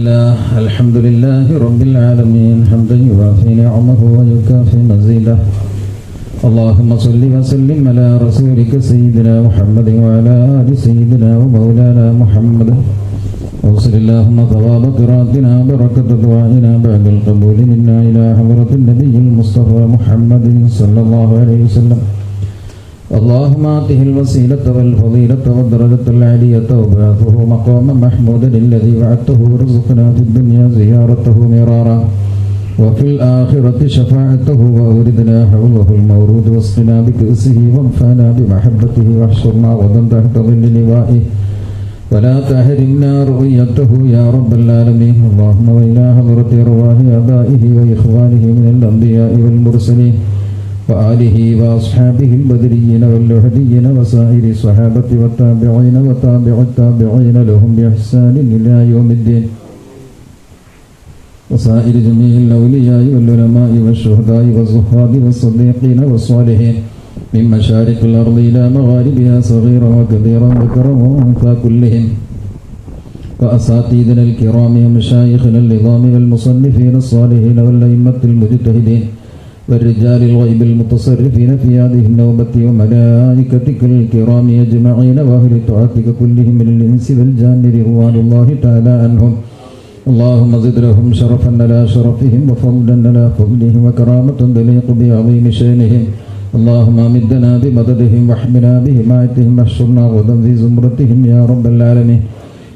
لله الحمد لله رب العالمين حمدا يوافي نعمه ويكافي مزيده اللهم صل وسلم على رسولك سيدنا محمد وعلى آل سيدنا ومولانا محمد وصل اللهم ثواب قراءتنا بركة دعائنا بعد القبول منا إلى حضرة النبي المصطفى محمد صلى الله عليه وسلم اللهم آته الوسيلة والفضيلة والدرجة العالية وابعثه مقاما محمودا الذي وعدته ورزقنا في الدنيا زيارته مرارا وفي الآخرة شفاعته وأوردنا حوله المورود واسقنا بكأسه وانفعنا بمحبته واحشرنا غدا تحت ظل لوائه ولا تحرمنا رؤيته يا رب العالمين اللهم وإلى حضرة أرواح آبائه وإخوانه من الأنبياء والمرسلين وآله وأصحابه البدريين واللحديين وسائر الصحابة والتابعين وتابع التابعين لهم بإحسان إلى يوم الدين وسائر جميع الأولياء والعلماء والشهداء والزهاد والصديقين والصالحين من مشارق الأرض إلى مغاربها صغيرا وكبيرا ذكرا وأنثى كلهم وأساتذتنا الكرام ومشايخنا العظام والمصنفين الصالحين والأئمة المجتهدين والرجال الغيب المتصرفين في هذه النوبة وملائكتك الكرام أجمعين وأهل طاعتك كلهم من الإنس والجان رضوان الله تعالى عنهم اللهم زد لهم شرفا على شرفهم وفضلا على فضلهم وكرامة تليق بعظيم شأنهم اللهم أمدنا بمددهم واحمنا بحمايتهم واحشرنا غدا في زمرتهم يا رب العالمين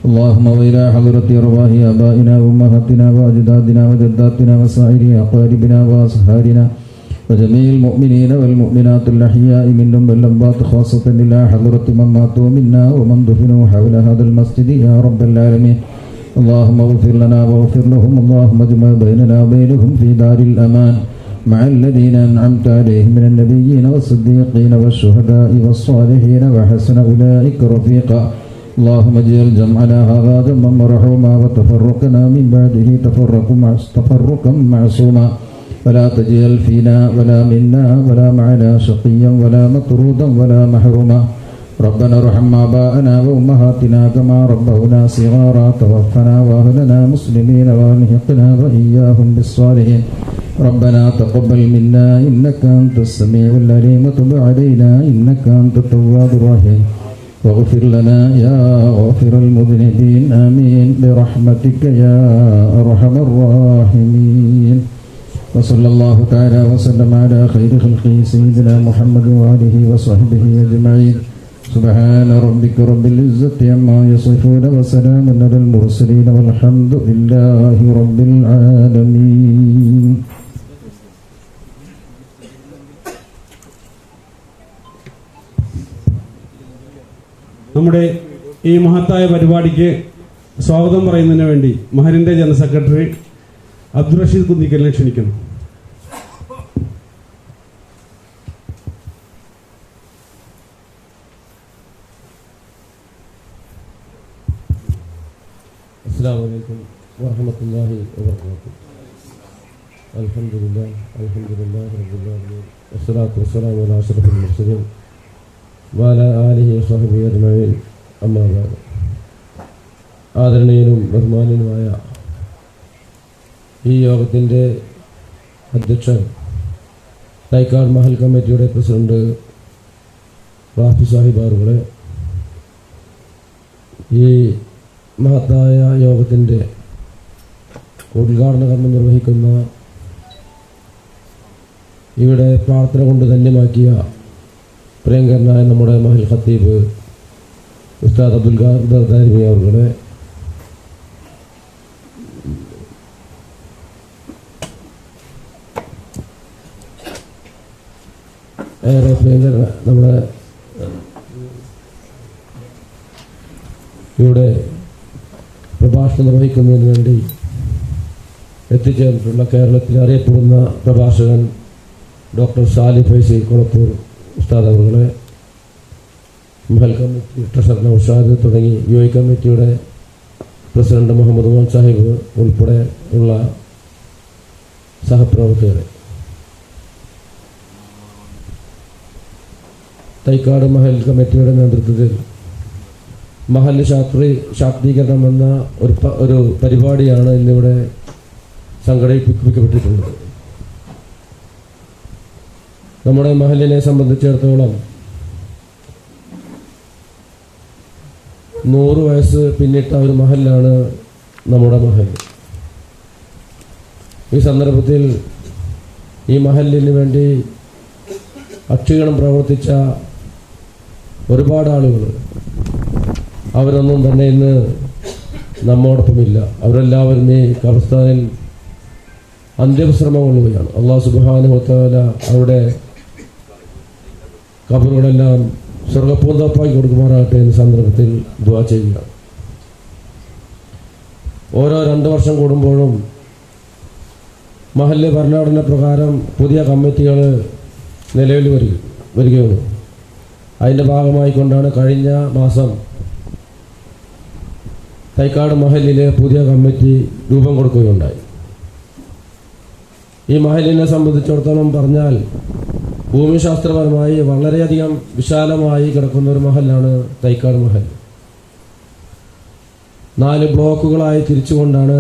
اللهم وإلى حضرة أرواح آبائنا وأمهاتنا وأجدادنا وجداتنا وسائر أقاربنا وأصهارنا وجميع المؤمنين والمؤمنات الأحياء منهم والأموات خاصة إلى حضرة من ماتوا منا ومن دفنوا حول هذا المسجد يا رب العالمين اللهم اغفر لنا واغفر لهم اللهم اجمع بيننا وبينهم في دار الأمان مع الذين أنعمت عليهم من النبيين والصديقين والشهداء والصالحين وحسن أولئك رفيقا اللهم اجعل جمعنا هذا جمعا مرحوما وتفرقنا من بعده تفرقا معصوما ولا تجعل فينا ولا منا ولا معنا شقيا ولا مطرودا ولا محروما ربنا ارحم آباءنا وأمهاتنا كما ربونا صغارا توفنا وأهلنا مسلمين والحقنا وإياهم بالصالحين ربنا تقبل منا إنك أنت السميع العليم وتب علينا إنك أنت التواب الرحيم واغفر لنا يا غافر المذنبين آمين برحمتك يا أرحم الراحمين وصلى الله تعالى وسلم على خير خلقه سيدنا محمد وآله وصحبه أجمعين سبحان ربك رب العزة عما يصفون وسلام على المرسلين والحمد لله رب العالمين. നമ്മുടെ ഈ മഹത്തായ പരിപാടിക്ക് സ്വാഗതം പറയുന്നതിന് വേണ്ടി മഹലിന്റെ ജനറൽ സെക്രട്ടറി അബ്ദുൾ റഷീദ് കുന്തിക്കലിനെ ക്ഷണിക്കുന്നു. അസ്സലാമു അലൈക്കും വറഹ്മത്തുള്ളാഹി വബറകാതുഹു. അൽഹംദുലില്ലാഹി റബ്ബിൽ ആലമീൻ വസ്സലാത്തു വസ്സലാമു അലാ അഷ്റഫിൽ മുർസലീൻ വഅലാ ആലിഹി വസഹ്ബിഹി അജ്മഈൻ. അമ്മാ ബഅദ്. ആദരണീയനും ബഹുമാനീയനുമായ ഈ യോഗത്തിൻ്റെ അധ്യക്ഷൻ തൈക്കാട് മഹൽ കമ്മിറ്റിയുടെ പ്രസിഡന്റ് റാഫി സാഹിബ് അവരുടെ, ഈ മഹത്തായ യോഗത്തിൻ്റെ ഉദ്ഘാടന കർമ്മം നിർവഹിക്കുന്ന ഇവിടെ പ്രാർത്ഥന കൊണ്ട് ധന്യമാക്കിയ പ്രിയങ്കരനായ നമ്മുടെ മഹൽ ഖത്തീബ് ഉസ്താദ് അബ്ദുൽ ഖാദർ ദാരിമി അവരുടെ, ഏറെ പ്രിയങ്കര നമ്മുടെ ഇവിടെ പ്രഭാഷണം നിർവഹിക്കുന്നതിന് വേണ്ടി എത്തിച്ചേർന്നിട്ടുള്ള കേരളത്തിൽ അറിയപ്പെടുന്ന പ്രഭാഷകൻ ഡോക്ടർ സാലി ഫൈസി കൊളപ്പൂർ ഉസ്താദ് അവരുടെ, മഹൽ കമ്മിറ്റി ട്രഷറർ നൗഷാദ് തുടങ്ങി യു കമ്മിറ്റിയുടെ പ്രസിഡന്റ് മുഹമ്മദ് ഉമർ സാഹിബ് ഉൾപ്പെടെ ഉള്ള സഹപ്രവർത്തകരെ, തൈക്കാട് മഹൽ കമ്മിറ്റിയുടെ നേതൃത്വത്തിൽ മഹല്ല് ശാക്തീകരണം എന്ന ഒരു പരിപാടിയാണ് ഇന്നിവിടെ സംഘടിപ്പിക്കപ്പെട്ടിട്ടുള്ളത്. നമ്മുടെ മഹല്ലിനെ സംബന്ധിച്ചിടത്തോളം 100 വയസ്സ് പിന്നിട്ട ഒരു മഹല്ലാണ് നമ്മുടെ മഹല്ല്. ഈ സന്ദർഭത്തിൽ ഈ മഹല്ലിന് വേണ്ടി അക്ഷീണം പ്രവർത്തിച്ച ഒരുപാട് ആളുകൾ, അവരൊന്നും തന്നെ ഇന്ന് നമ്മോടൊപ്പമില്ല. അവരെല്ലാവരും ഈ ഖബർസ്ഥാനിൽ അന്ത്യവിശ്രമം കൊള്ളുകയാണ്. അല്ലാഹു സുബ്ഹാനഹു വ തആല അവരുടെ ഖബറുകളെല്ലാം സ്വർഗ്ഗപ്പൂന്തോപ്പാക്കി കൊടുക്കുമാറാകട്ടെ എന്ന സന്ദർഭത്തിൽ ദുആ ചെയ്യുകയാണ്. ഓരോ 2 വർഷം കൂടുമ്പോഴും മഹല്ല് ഭരണഘടന പ്രകാരം പുതിയ കമ്മിറ്റികൾ നിലവിൽ വരികയുള്ളൂ. അതിൻ്റെ ഭാഗമായിക്കൊണ്ടാണ് കഴിഞ്ഞ മാസം തൈക്കാട് മഹല്ലിലെ പുതിയ കമ്മിറ്റി രൂപം കൊടുക്കുകയുണ്ടായി. ഈ മഹല്ലിനെ സംബന്ധിച്ചിടത്തോളം പറഞ്ഞാൽ ഭൂമിശാസ്ത്രപരമായി വളരെയധികം വിശാലമായി കിടക്കുന്ന ഒരു മഹല്ലാണ് തൈക്കാട് മഹൽ. 4 ബ്ലോക്കുകളായി തിരിച്ചുകൊണ്ടാണ്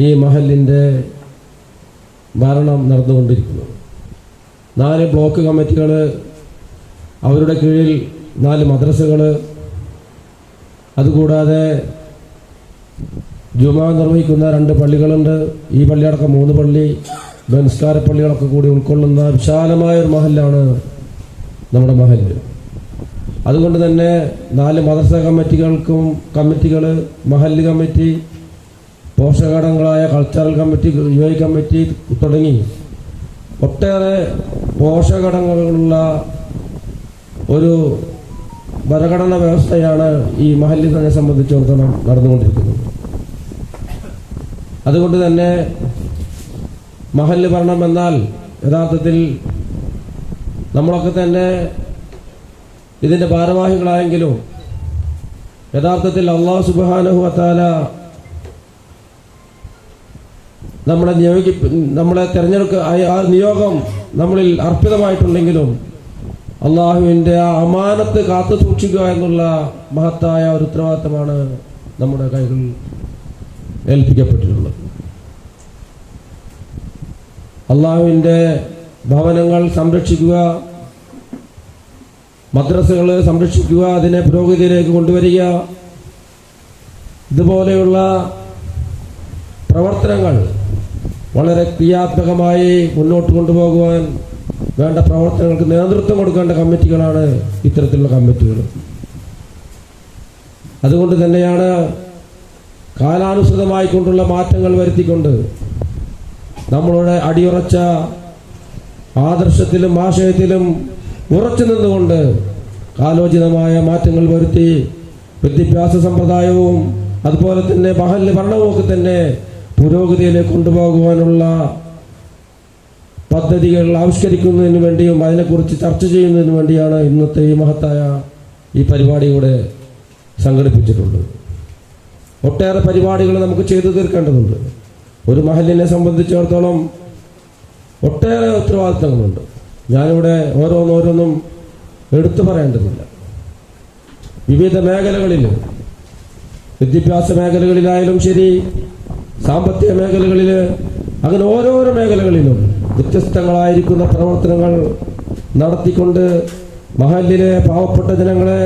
ഈ മഹല്ലിൻ്റെ ഭരണം നടന്നുകൊണ്ടിരിക്കുന്നത്. 4 ബ്ലോക്ക് കമ്മിറ്റികൾ, അവരുടെ കീഴിൽ 4 മദ്രസകൾ, അതുകൂടാതെ ജുമാ നിർവഹിക്കുന്ന 2 പള്ളികളുണ്ട്. ഈ പള്ളിയടക്കം 3 പള്ളി, ബംസ്കാര പള്ളികളൊക്കെ കൂടി ഉൾക്കൊള്ളുന്ന വിശാലമായ ഒരു മഹല്ലാണ് നമ്മുടെ മഹല്ല്. അതുകൊണ്ട് തന്നെ 4 മദ്രസ കമ്മിറ്റികൾ, മഹല്ല് കമ്മിറ്റി, പോഷകഘടകങ്ങളായ കൾച്ചറൽ കമ്മിറ്റി, യുഐ കമ്മിറ്റി തുടങ്ങി ഒട്ടേറെ പോഷകഘടകങ്ങളുള്ള ഒരു ഭരണഘടനാ വ്യവസ്ഥയാണ് ഈ മഹല്ലിനെ സംബന്ധിച്ചിടത്തോളം നടന്നുകൊണ്ടിരിക്കുന്നത്. അതുകൊണ്ട് തന്നെ മഹല്ല് ഭരണം എന്നാൽ യഥാർത്ഥത്തിൽ നമ്മളൊക്കെ തന്നെ ഇതിൻ്റെ ഭാരവാഹികളായെങ്കിലും യഥാർത്ഥത്തിൽ അല്ലാഹു സുബ്ഹാനഹു വ തആല നമ്മളെ ആ നിയോഗം നമ്മളിൽ അർപ്പിതമായിട്ടുണ്ടെങ്കിലും അള്ളാഹുവിൻ്റെ ആ അമാനത്ത് കാത്തു സൂക്ഷിക്കുക എന്നുള്ള മഹത്തായ ഒരു ഉത്തരവാദിത്തമാണ് നമ്മുടെ കൈകളിൽ ഏൽപ്പിക്കപ്പെട്ടിട്ടുള്ളത്. അള്ളാഹുവിൻ്റെ ഭവനങ്ങൾ സംരക്ഷിക്കുക, മദ്രസകൾ സംരക്ഷിക്കുക, അതിനെ പുരോഗതിയിലേക്ക് കൊണ്ടുവരിക, ഇതുപോലെയുള്ള പ്രവർത്തനങ്ങൾ വളരെ ക്രിയാത്മകമായി മുന്നോട്ട് കൊണ്ടുപോകുവാൻ വേണ്ട പ്രവർത്തനങ്ങൾക്ക് നേതൃത്വം കൊടുക്കേണ്ട കമ്മിറ്റികളാണ് ഇത്തരത്തിലുള്ള കമ്മിറ്റികൾ. അതുകൊണ്ട് തന്നെയാണ് കാലാനുസൃതമായി കൊണ്ടുള്ള മാറ്റങ്ങൾ വരുത്തിക്കൊണ്ട് നമ്മളുടെ അടിയുറച്ച ആദർശത്തിലും ആശയത്തിലും ഉറച്ചു നിന്നുകൊണ്ട് കാലോചിതമായ മാറ്റങ്ങൾ വരുത്തി വിദ്യാഭ്യാസ സമ്പ്രദായവും അതുപോലെ തന്നെ മഹല്ല് ഭരണവും ഒക്കെ തന്നെ പുരോഗതിയിലേക്ക് കൊണ്ടുപോകുവാനുള്ള പദ്ധതികൾ ആവിഷ്കരിക്കുന്നതിന് വേണ്ടിയും അതിനെക്കുറിച്ച് ചർച്ച ചെയ്യുന്നതിന് വേണ്ടിയാണ് ഇന്നത്തെ ഈ മഹത്തായ ഈ പരിപാടി ഇവിടെ സംഘടിപ്പിച്ചിട്ടുള്ളത്. ഒട്ടേറെ പരിപാടികൾ നമുക്ക് ചെയ്തു തീർക്കേണ്ടതുണ്ട്. ഒരു മഹല്ലിനെ സംബന്ധിച്ചിടത്തോളം ഒട്ടേറെ ഉത്തരവാദിത്തങ്ങളുണ്ട്. ഞാനിവിടെ ഓരോന്നും എടുത്തു പറയേണ്ടതില്ല. വിവിധ മേഖലകളിൽ, വിദ്യാഭ്യാസ മേഖലകളിലായാലും ശരി, സാമ്പത്തിക മേഖലകളിൽ, അങ്ങനെ ഓരോരോ മേഖലകളിലും വ്യത്യസ്തങ്ങളായിരിക്കുന്ന പ്രവർത്തനങ്ങൾ നടത്തിക്കൊണ്ട് മഹല്ലിലെ പാവപ്പെട്ട ജനങ്ങളെ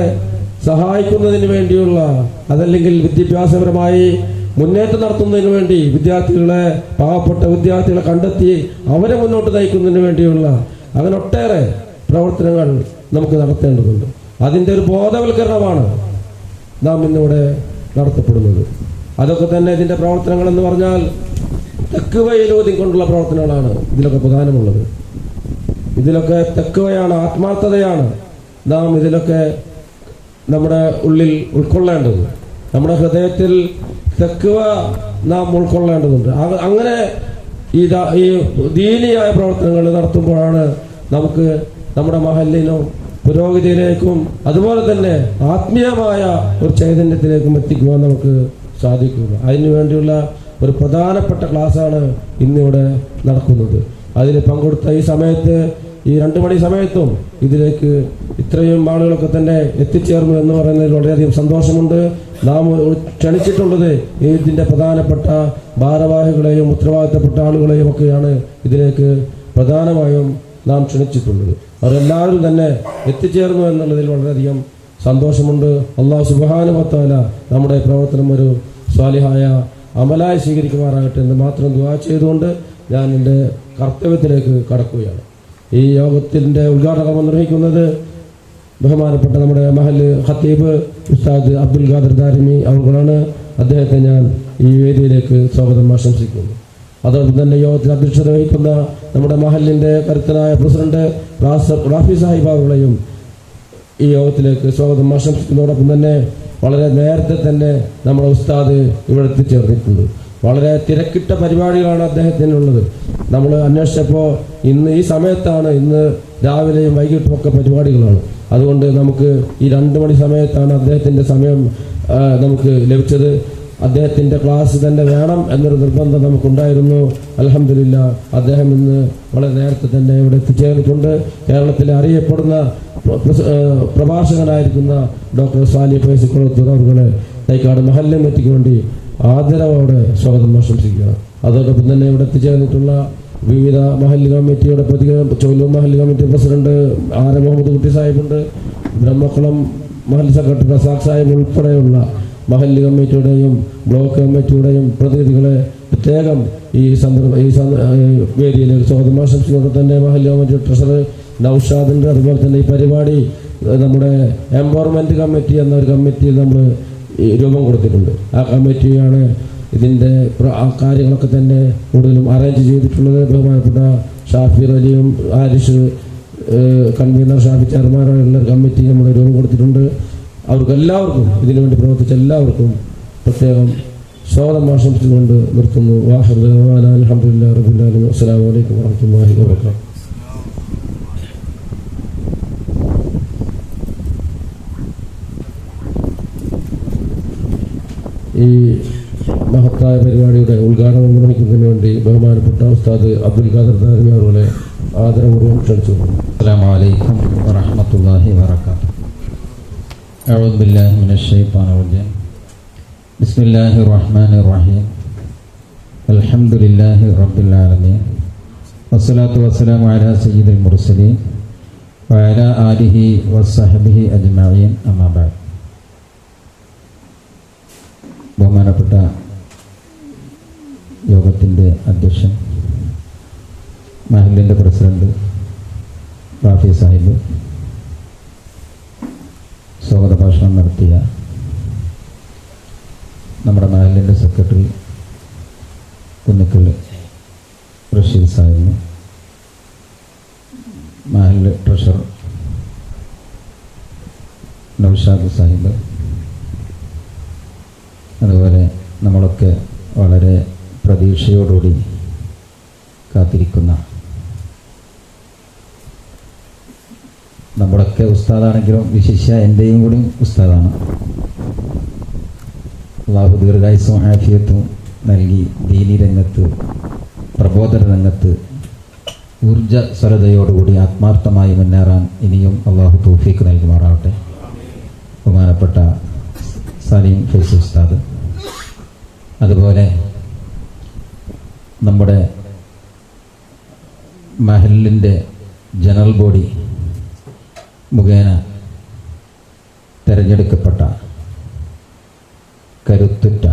സഹായിക്കുന്നതിന് വേണ്ടിയുള്ള, അതല്ലെങ്കിൽ വിദ്യാഭ്യാസപരമായി മുന്നേറ്റം നടത്തുന്നതിന് വേണ്ടി പാവപ്പെട്ട വിദ്യാർത്ഥികളെ കണ്ടെത്തി അവരെ മുന്നോട്ട് നയിക്കുന്നതിന് വേണ്ടിയുള്ള അങ്ങനെ ഒട്ടേറെ പ്രവർത്തനങ്ങൾ നമുക്ക് നടത്തേണ്ടതുണ്ട്. അതിൻ്റെ ഒരു ബോധവൽക്കരണമാണ് നാം ഇന്നിവിടെ നടത്തപ്പെടുന്നത്. അതൊക്കെ തന്നെ ഇതിൻ്റെ പ്രവർത്തനങ്ങൾ എന്ന് പറഞ്ഞാൽ തെക്കുവയിലൂതിക്കൊണ്ടുള്ള പ്രവർത്തനങ്ങളാണ് ഇതിലൊക്കെ പ്രധാനമുള്ളത്. ഇതിലൊക്കെ തെക്കുവയാണ്, ആത്മാർത്ഥതയാണ് നാം ഇതിലൊക്കെ നമ്മുടെ ഉള്ളിൽ ഉൾക്കൊള്ളേണ്ടത്. നമ്മുടെ ഹൃദയത്തിൽ തെക്കുവ നാം ഉൾക്കൊള്ളേണ്ടതുണ്ട്. അങ്ങനെ ഈ ദീനിയായ പ്രവർത്തനങ്ങൾ നടത്തുമ്പോഴാണ് നമുക്ക് നമ്മുടെ മഹല്ലിനും പുരോഗതിയിലേക്കും അതുപോലെ തന്നെ ആത്മീയമായ ഒരു ചൈതന്യത്തിലേക്കും എത്തിക്കുവാൻ നമുക്ക് സാധിക്കുക. അതിനു വേണ്ടിയുള്ള ഒരു പ്രധാനപ്പെട്ട ക്ലാസ്സാണ് ഇന്നിവിടെ നടക്കുന്നത്. അതിൽ പങ്കെടുത്ത ഈ സമയത്ത് ഈ 2 മണി സമയത്തും ഇതിലേക്ക് ഇത്രയും ആളുകളൊക്കെ തന്നെ എത്തിച്ചേർന്നു എന്ന് പറയുന്നതിൽ വളരെയധികം സന്തോഷമുണ്ട്. നാം ക്ഷണിച്ചിട്ടുള്ളത് ഇതിൻ്റെ പ്രധാനപ്പെട്ട ഭാരവാഹികളെയും ഉത്തരവാദിത്തപ്പെട്ട ആളുകളെയും ഒക്കെയാണ് ഇതിലേക്ക് പ്രധാനമായും നാം ക്ഷണിച്ചിട്ടുള്ളത്. അവരെല്ലാവരും തന്നെ എത്തിച്ചേർന്നു എന്നുള്ളതിൽ വളരെയധികം സന്തോഷമുണ്ട്. അല്ലാഹു സുബ്ഹാനഹു വ തആല നമ്മുടെ പ്രവർത്തനം ഒരു സ്വാലിഹായ അമലായി സ്വീകരിക്കുമാറാകട്ടെ എന്ന് മാത്രം ദുആ ചെയ്തുകൊണ്ട് ഞാൻ എൻ്റെ കർത്തവ്യത്തിലേക്ക് കടക്കുകയാണ്. ഈ യോഗത്തിൻ്റെ ഉദ്ഘാടനം നിർവഹിക്കുന്നത് ബഹുമാനപ്പെട്ട നമ്മുടെ മഹല്ല് ഖത്തീബ് ഉസ്താദ് അബ്ദുൽ ഖാദർ ദാരിമി അവர்களാണ്. അദ്ദേഹത്തെ ഞാൻ ഈ വേദിയിലേക്ക് സ്വാഗതം ആശംസിക്കുന്നു. അതോടൊപ്പം തന്നെ യോഗത്തിൽ അധ്യക്ഷത വഹിക്കുന്ന നമ്മുടെ മഹല്ലിൻ്റെ കരുത്തനായ പ്രസിഡന്റ് റാഫി സാഹിബ് അവர்களെയും ഈ യോഗത്തിലേക്ക് സ്വാഗതം ആശംസിക്കുന്നതോടൊപ്പം തന്നെ വളരെ നേരത്തെ തന്നെ നമ്മുടെ ഉസ്താദ് ഇവിടെ എത്തിച്ചേർന്നിട്ടുണ്ട്. വളരെ തിരക്കിട്ട പരിപാടികളാണ് അദ്ദേഹത്തിനുള്ളത്. നമ്മൾ അന്വേഷിച്ചപ്പോൾ ഇന്ന് ഈ സമയത്താണ്, ഇന്ന് രാവിലെയും വൈകിട്ടും ഒക്കെ പരിപാടികളാണ്. അതുകൊണ്ട് നമുക്ക് ഈ 2 മണി സമയത്താണ് അദ്ദേഹത്തിൻ്റെ സമയം നമുക്ക് ലഭിച്ചത്. അദ്ദേഹത്തിൻ്റെ ക്ലാസ് തന്നെ വേണം എന്നൊരു നിർബന്ധം നമുക്കുണ്ടായിരുന്നു. അൽഹംദുലില്ലാഹ് അദ്ദേഹം ഇന്ന് വളരെ നേരത്തെ തന്നെ ഇവിടെ എത്തിച്ചേർന്നിട്ടുണ്ട്. കേരളത്തിലെ അറിയപ്പെടുന്ന പ്രഭാഷകനായിരിക്കുന്ന ഡോക്ടർ സാലിഹ് ഫൈസി കൊളത്തൂർ അവരുടെ തൈക്കാട് മഹല്ല് കമ്മിറ്റിക്ക് വേണ്ടി ആദരവോടെ സ്വാഗതം ആശംസിക്കുക. അതോടൊപ്പം തന്നെ ഇവിടെ എത്തിച്ചേർന്നിട്ടുള്ള വിവിധ മഹല്ല് കമ്മിറ്റിയുടെ ചോലൂർ മഹല്ല് കമ്മിറ്റി പ്രസിഡന്റ് ആർ മുഹമ്മദ് കുട്ടി സാഹിബുണ്ട്, ബ്രഹ്മക്കുളം മഹല്ല് സെക്രട്ടറി റസാഖ് സാഹിബ് ഉൾപ്പെടെയുള്ള മഹല്ല് കമ്മിറ്റിയുടെയും ബ്ലോക്ക് കമ്മിറ്റിയുടെയും പ്രതിനിധികളെ പ്രത്യേകം ഈ വേദിയിലേക്ക് സ്വാഗതം ആശംസിച്ചുകൊണ്ട് തന്നെ മഹല്ല് കമ്മിറ്റി ട്രഷറർ നൌഷാദിൻ്റെ, അതുപോലെ തന്നെ ഈ പരിപാടി നമ്മുടെ എംപവർമെൻറ്റ് കമ്മിറ്റി എന്നൊരു കമ്മിറ്റിയിൽ നമ്മൾ രൂപം കൊടുത്തിട്ടുണ്ട്. ആ കമ്മിറ്റിയാണ് ഇതിൻ്റെ കാര്യങ്ങളൊക്കെ തന്നെ കൂടുതലും അറേഞ്ച് ചെയ്തിട്ടുള്ളത്. ബഹുമാനപ്പെട്ട ഷാഫിർ അലിയും ആരിഷ് കൺവീനർ ഷാഫി ചെയർമാനുള്ള കമ്മിറ്റി നമ്മൾ രൂപം കൊടുത്തിട്ടുണ്ട്. അവർക്കെല്ലാവർക്കും ഇതിനുവേണ്ടി പ്രവർത്തിച്ച എല്ലാവർക്കും പ്രത്യേകം സ്വാഗതം ആശംസിച്ചുകൊണ്ട് നിർത്തുന്നു. അൽഹംദുലില്ലാഹി റബ്ബിൽ ആലമീൻ. അസ്സലാമു അലൈക്കും വറഹ്മത്തുള്ളാഹി വബറകാതുഹു. ഈ മഹത്തായ പരിപാടിയുടെ ഉദ്ഘാടനം നിർവഹിക്കുന്നതിന് വേണ്ടി ബഹുമാനപ്പെട്ട ഉസ്താദ് അബ്ദുൽ ഖാദർ ദാരിമി അവരെ ആദരപൂർവ്വം ക്ഷണിച്ചു. അസ്സലാമു അലൈക്കും വറഹ്മത്തുള്ളാഹി വബറകാതുഹു. അഊദു ബില്ലാഹി മിനശ് ശൈത്വാനിർ റജീം. ബിസ്മില്ലാഹിർ റഹ്മാനിർ റഹീം. അൽഹംദുലില്ലാഹി റബ്ബിൽ ആലമീൻ. വസ്സലാത്തു വസ്സലാമു അലാ സയ്യിദിൽ മുർസലീൻ വഅലാ ആലിഹി വസ്സഹ്ബിഹി അജ്മഈൻ. അമ്മാ ബഅദ്. ബഹുമാനപ്പെട്ട യോഗത്തിൻ്റെ അധ്യക്ഷൻ, മഹല്ലിൻ്റെ പ്രസിഡന്റ് റാഫി സാഹിബ്, സ്വാഗത ഭാഷണം നടത്തിയ നമ്മുടെ മഹല്ലിൻ്റെ സെക്രട്ടറി കുന്നിക്കൽ റഷീദ് സാഹിബ്, മഹല്ല് ട്രഷറർ നൗഷാദ് സാഹിബ്, അതുപോലെ നമ്മളൊക്കെ വളരെ പ്രതീക്ഷയോടുകൂടി കാത്തിരിക്കുന്ന നമ്മുടെയൊക്കെ ഉസ്താദാണെങ്കിലും വിശിഷ്യ എൻ്റെയും കൂടി ഉസ്താദാണ്. അല്ലാഹു ദീർഘായുസ്സും ആഫിയത്തും നൽകി ദീനി രംഗത്ത്, പ്രബോധന രംഗത്ത് ഊർജ്ജസ്വലതയോടുകൂടി ആത്മാർത്ഥമായി മുന്നേറാൻ ഇനിയും അല്ലാഹു തൗഫീഖ് നൽകുമാറാവട്ടെ. ബഹുമാനപ്പെട്ട സലീം ഫൈസി ഉസ്താദ്, അതുപോലെ നമ്മുടെ മഹല്ലിൻ്റെ ജനറൽ ബോഡി മുഖേന തിരഞ്ഞെടുക്കപ്പെട്ട കരുത്തുറ്റ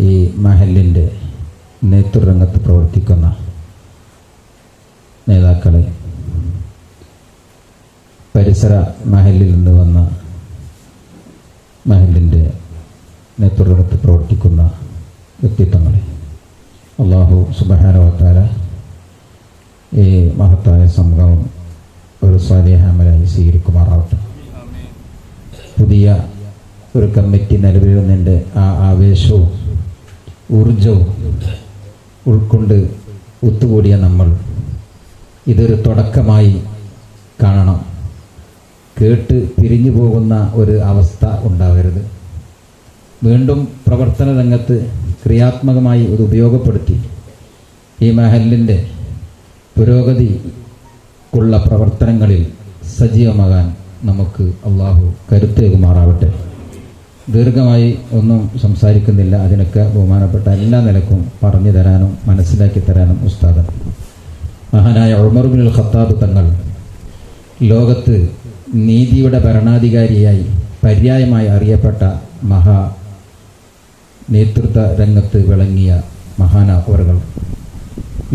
ഈ മഹല്ലിൻ്റെ നേതൃരംഗത്ത് പ്രവർത്തിക്കുന്ന നേതാക്കളെ, പരിസര മഹല്ലിൽ നിന്ന് വന്ന മഹല്ലിൻ്റെ നേതൃത്വത്തിൽ പ്രവർത്തിക്കുന്ന വ്യക്തിത്വങ്ങളെ അല്ലാഹു സുബ്ഹാനഹു വ തആല ഈ മഹത്തായ സംഗമം ഒരു സ്വാലിഹ അമലായി സ്വീകരിക്കുമാറാവട്ടെ. പുതിയ ഒരു കമ്മിറ്റി നിലവിൽ വന്നതിൻ്റെ ആ ആവേശവും ഊർജവും ഉൾക്കൊണ്ട് ഒത്തുകൂടിയ നമ്മൾ ഇതൊരു തുടക്കമായി കാണണം. കേട്ട് പിരിഞ്ഞു പോകുന്ന ഒരു അവസ്ഥ ഉണ്ടാവരുത്. വീണ്ടും പ്രവർത്തന രംഗത്ത് ക്രിയാത്മകമായി ഇത് ഉപയോഗപ്പെടുത്തി ഈ മഹല്ലിൻ്റെ പുരോഗതി ഉള്ള പ്രവർത്തനങ്ങളിൽ സജീവമാകാൻ നമുക്ക് അള്ളാഹു കരുത്തേകുമാറാവട്ടെ. ദീർഘമായി ഒന്നും സംസാരിക്കുന്നില്ല. അതിനൊക്കെ ബഹുമാനപ്പെട്ട എല്ലാ നിലക്കും പറഞ്ഞു തരാനും മനസ്സിലാക്കി തരാനും ഉസ്താദ് മഹാനായ ഉമർ ഇബ്നുൽ ഖത്താബ് തങ്ങൾ ലോകത്ത് നീതിയുടെ ഭരണാധികാരിയായി പര്യായമായി അറിയപ്പെട്ട നേതൃത്വ രംഗത്ത് വിളങ്ങിയ മഹാനവറുകൾ,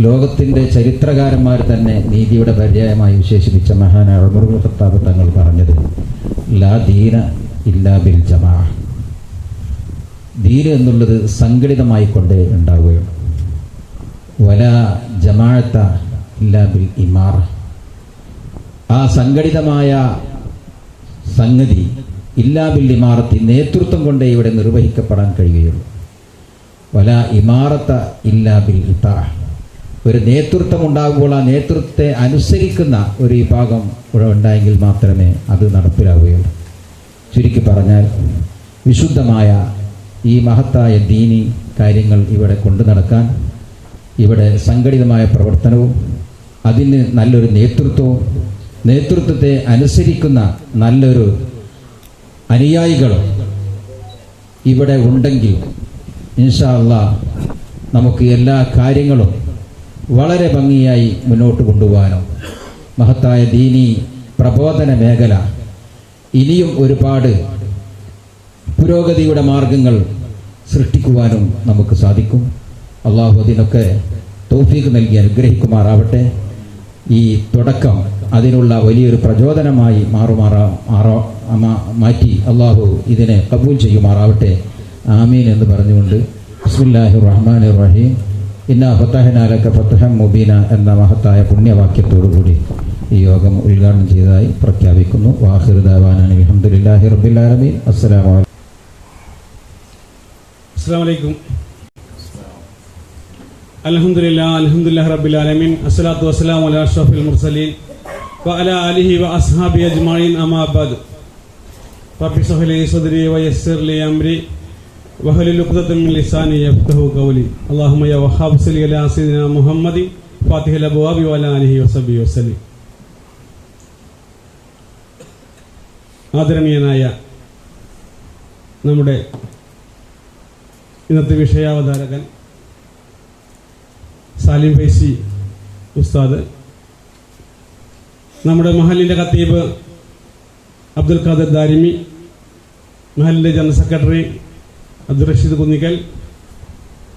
ലോകത്തിൻ്റെ ചരിത്രകാരന്മാർ തന്നെ നീതിയുടെ പര്യായമായി വിശേഷിപ്പിച്ച മഹാനായ ഉമർ ഇബ്നുൽ ഖത്താബ് തങ്ങൾ പറഞ്ഞത് ലാ ദീന ഇല്ലാ ബിൽ ജമാഅ, ദീൻ എന്നുള്ളത് സംഘടിതമായി കൊണ്ടേ ഉണ്ടാവുകയുള്ളൂ. വലാ ജമാഅത്ത ഇല്ലാ ബിൽ ഇമാറ, ആ സംഘടിതമായ സംഗതി ഇല്ലാ ബിൽ ഇമാറത്തി, നേതൃത്വം കൊണ്ടേ ഇവിടെ നിർവഹിക്കപ്പെടാൻ കഴിയുകയുള്ളൂ. വലാ ഇമാറത്ത ഇല്ലാ ബിൽ ഇതാ, ഒരു നേതൃത്വം ഉണ്ടാകുമ്പോൾ ആ നേതൃത്വത്തെ അനുസരിക്കുന്ന ഒരു വിഭാഗം ഇവിടെ ഉണ്ടായെങ്കിൽ മാത്രമേ അത് നടപ്പിലാവുകയുള്ളൂ. ചുരുക്കി പറഞ്ഞാൽ വിശുദ്ധമായ ഈ മഹത്തായ ദീനി കാര്യങ്ങൾ ഇവിടെ കൊണ്ടു നടക്കാൻ ഇവിടെ സംഘടിതമായ പ്രവർത്തനവും അതിന് നല്ലൊരു നേതൃത്വവും നേതൃത്വത്തെ അനുസരിക്കുന്ന നല്ലൊരു അനുയായികളും ഇവിടെ ഉണ്ടെങ്കിൽ ഇൻഷാ അല്ലാഹ് നമുക്ക് എല്ലാ കാര്യങ്ങളും വളരെ ഭംഗിയായി മുന്നോട്ട് കൊണ്ടുപോകാനും മഹത്തായ ദീനി പ്രബോധന മേഖല ഇനിയും ഒരുപാട് പുരോഗതിയുടെ മാർഗങ്ങൾ സൃഷ്ടിക്കുവാനും നമുക്ക് സാധിക്കും. അള്ളാഹു അതിനൊക്കെ തൗഫീഖ് നൽകി അനുഗ്രഹിക്കുമാറാവട്ടെ. ഈ തുടക്കം അതിനുള്ള വലിയൊരു പ്രചോദനമായി മാറ്റി അള്ളാഹു ഇതിനെ കബൂൽ ചെയ്യുമാറാവട്ടെ. ആമീൻ എന്ന് പറഞ്ഞുകൊണ്ട് ബിസ്മില്ലാഹിർ റഹ്മാനിർ റഹീം ഇന്നാ ഫതഹ്നാ ലക ഫതഹൻ മുബീന എന്ന മഹത്തായ പുണ്യവാക്യത്തോടുകൂടി ഈ യോഗം ഉദ്ഘാടനം ചെയ്തതായി പ്രഖ്യാപിക്കുന്നു. വാഖിറു ദഅവാനാ അൽഹംദുലില്ലാഹി റബ്ബിൽ ആലമീൻ. അസ്സലാമു അലൈക്കും. അൽഹംദുലില്ലാഹി റബ്ബിൽ ആലമീൻ. അസ്സലാത്തു വസ്സലാമു അലാ അഷ്റഫിൽ മുർസലീൻ വഅലാ ആലിഹി വഅസ്ഹാബിഹി അജ്മഈൻ. അമ്മാ ബഅദ്. റബ്ബി ഇശ്റഹ് ലി സദ്രി വയസ്സിർ ലി അംരി വഹ്ലുൽ ഉഖ്ദതം മിൻ ലിസാനി യഫ്ഖഹു ഖൗലി. അല്ലാഹുമ്മ യാ വഹ്ഹാബ് സല്ലി അലാ സയ്യിദിനാ മുഹമ്മദി ഫാത്തിഹുൽ അബ്വാബി വഅലാ ആലിഹി വസഹ്ബിഹി വസല്ലം. ആദരണീയനായ നമ്മുടെ ഇന്നത്തെ വിഷയാവതാരകൻ സാലിം ഫൈസി ഉസ്താദ്, നമ്മുടെ മഹലിൻ്റെ ഖത്തീബ് അബ്ദുൽ ഖാദർ ദാരിമി, മഹലിൻ്റെ general secretary Abdul Rasheed Kunnikkal,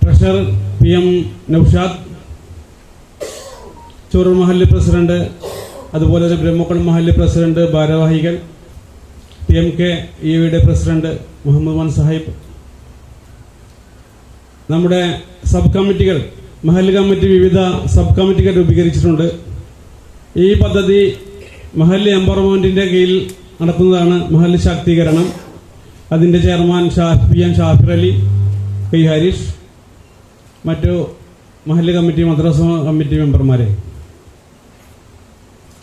treasurer PM Noushad, Chorur മഹല്ല് പ്രസിഡന്റ്, അതുപോലെ തന്നെ ബ്രഹ്മക്കുളം മഹല്ല് പ്രസിഡന്റ്, ഭാരവാഹികൾ, TMK EVയുടെ പ്രസിഡന്റ് മുഹമ്മദ് ഖാൻ സാഹിബ്, നമ്മുടെ സബ് കമ്മിറ്റികൾ, മഹല്ല് കമ്മിറ്റി വിവിധ സബ് കമ്മിറ്റികൾ രൂപീകരിച്ചിട്ടുണ്ട്. ഈ പദ്ധതി മഹല്ല് എംപവർമെന്റിന്റെ കീഴിൽ നടക്കുന്നതാണ്. മഹല്ല് ശാക്തീകരണം, അതിന്റെ chairman PM Shafir Ali K Harish, മറ്റു മഹല്ല് കമ്മിറ്റി മദ്രസ കമ്മിറ്റി മെമ്പർമാരെ,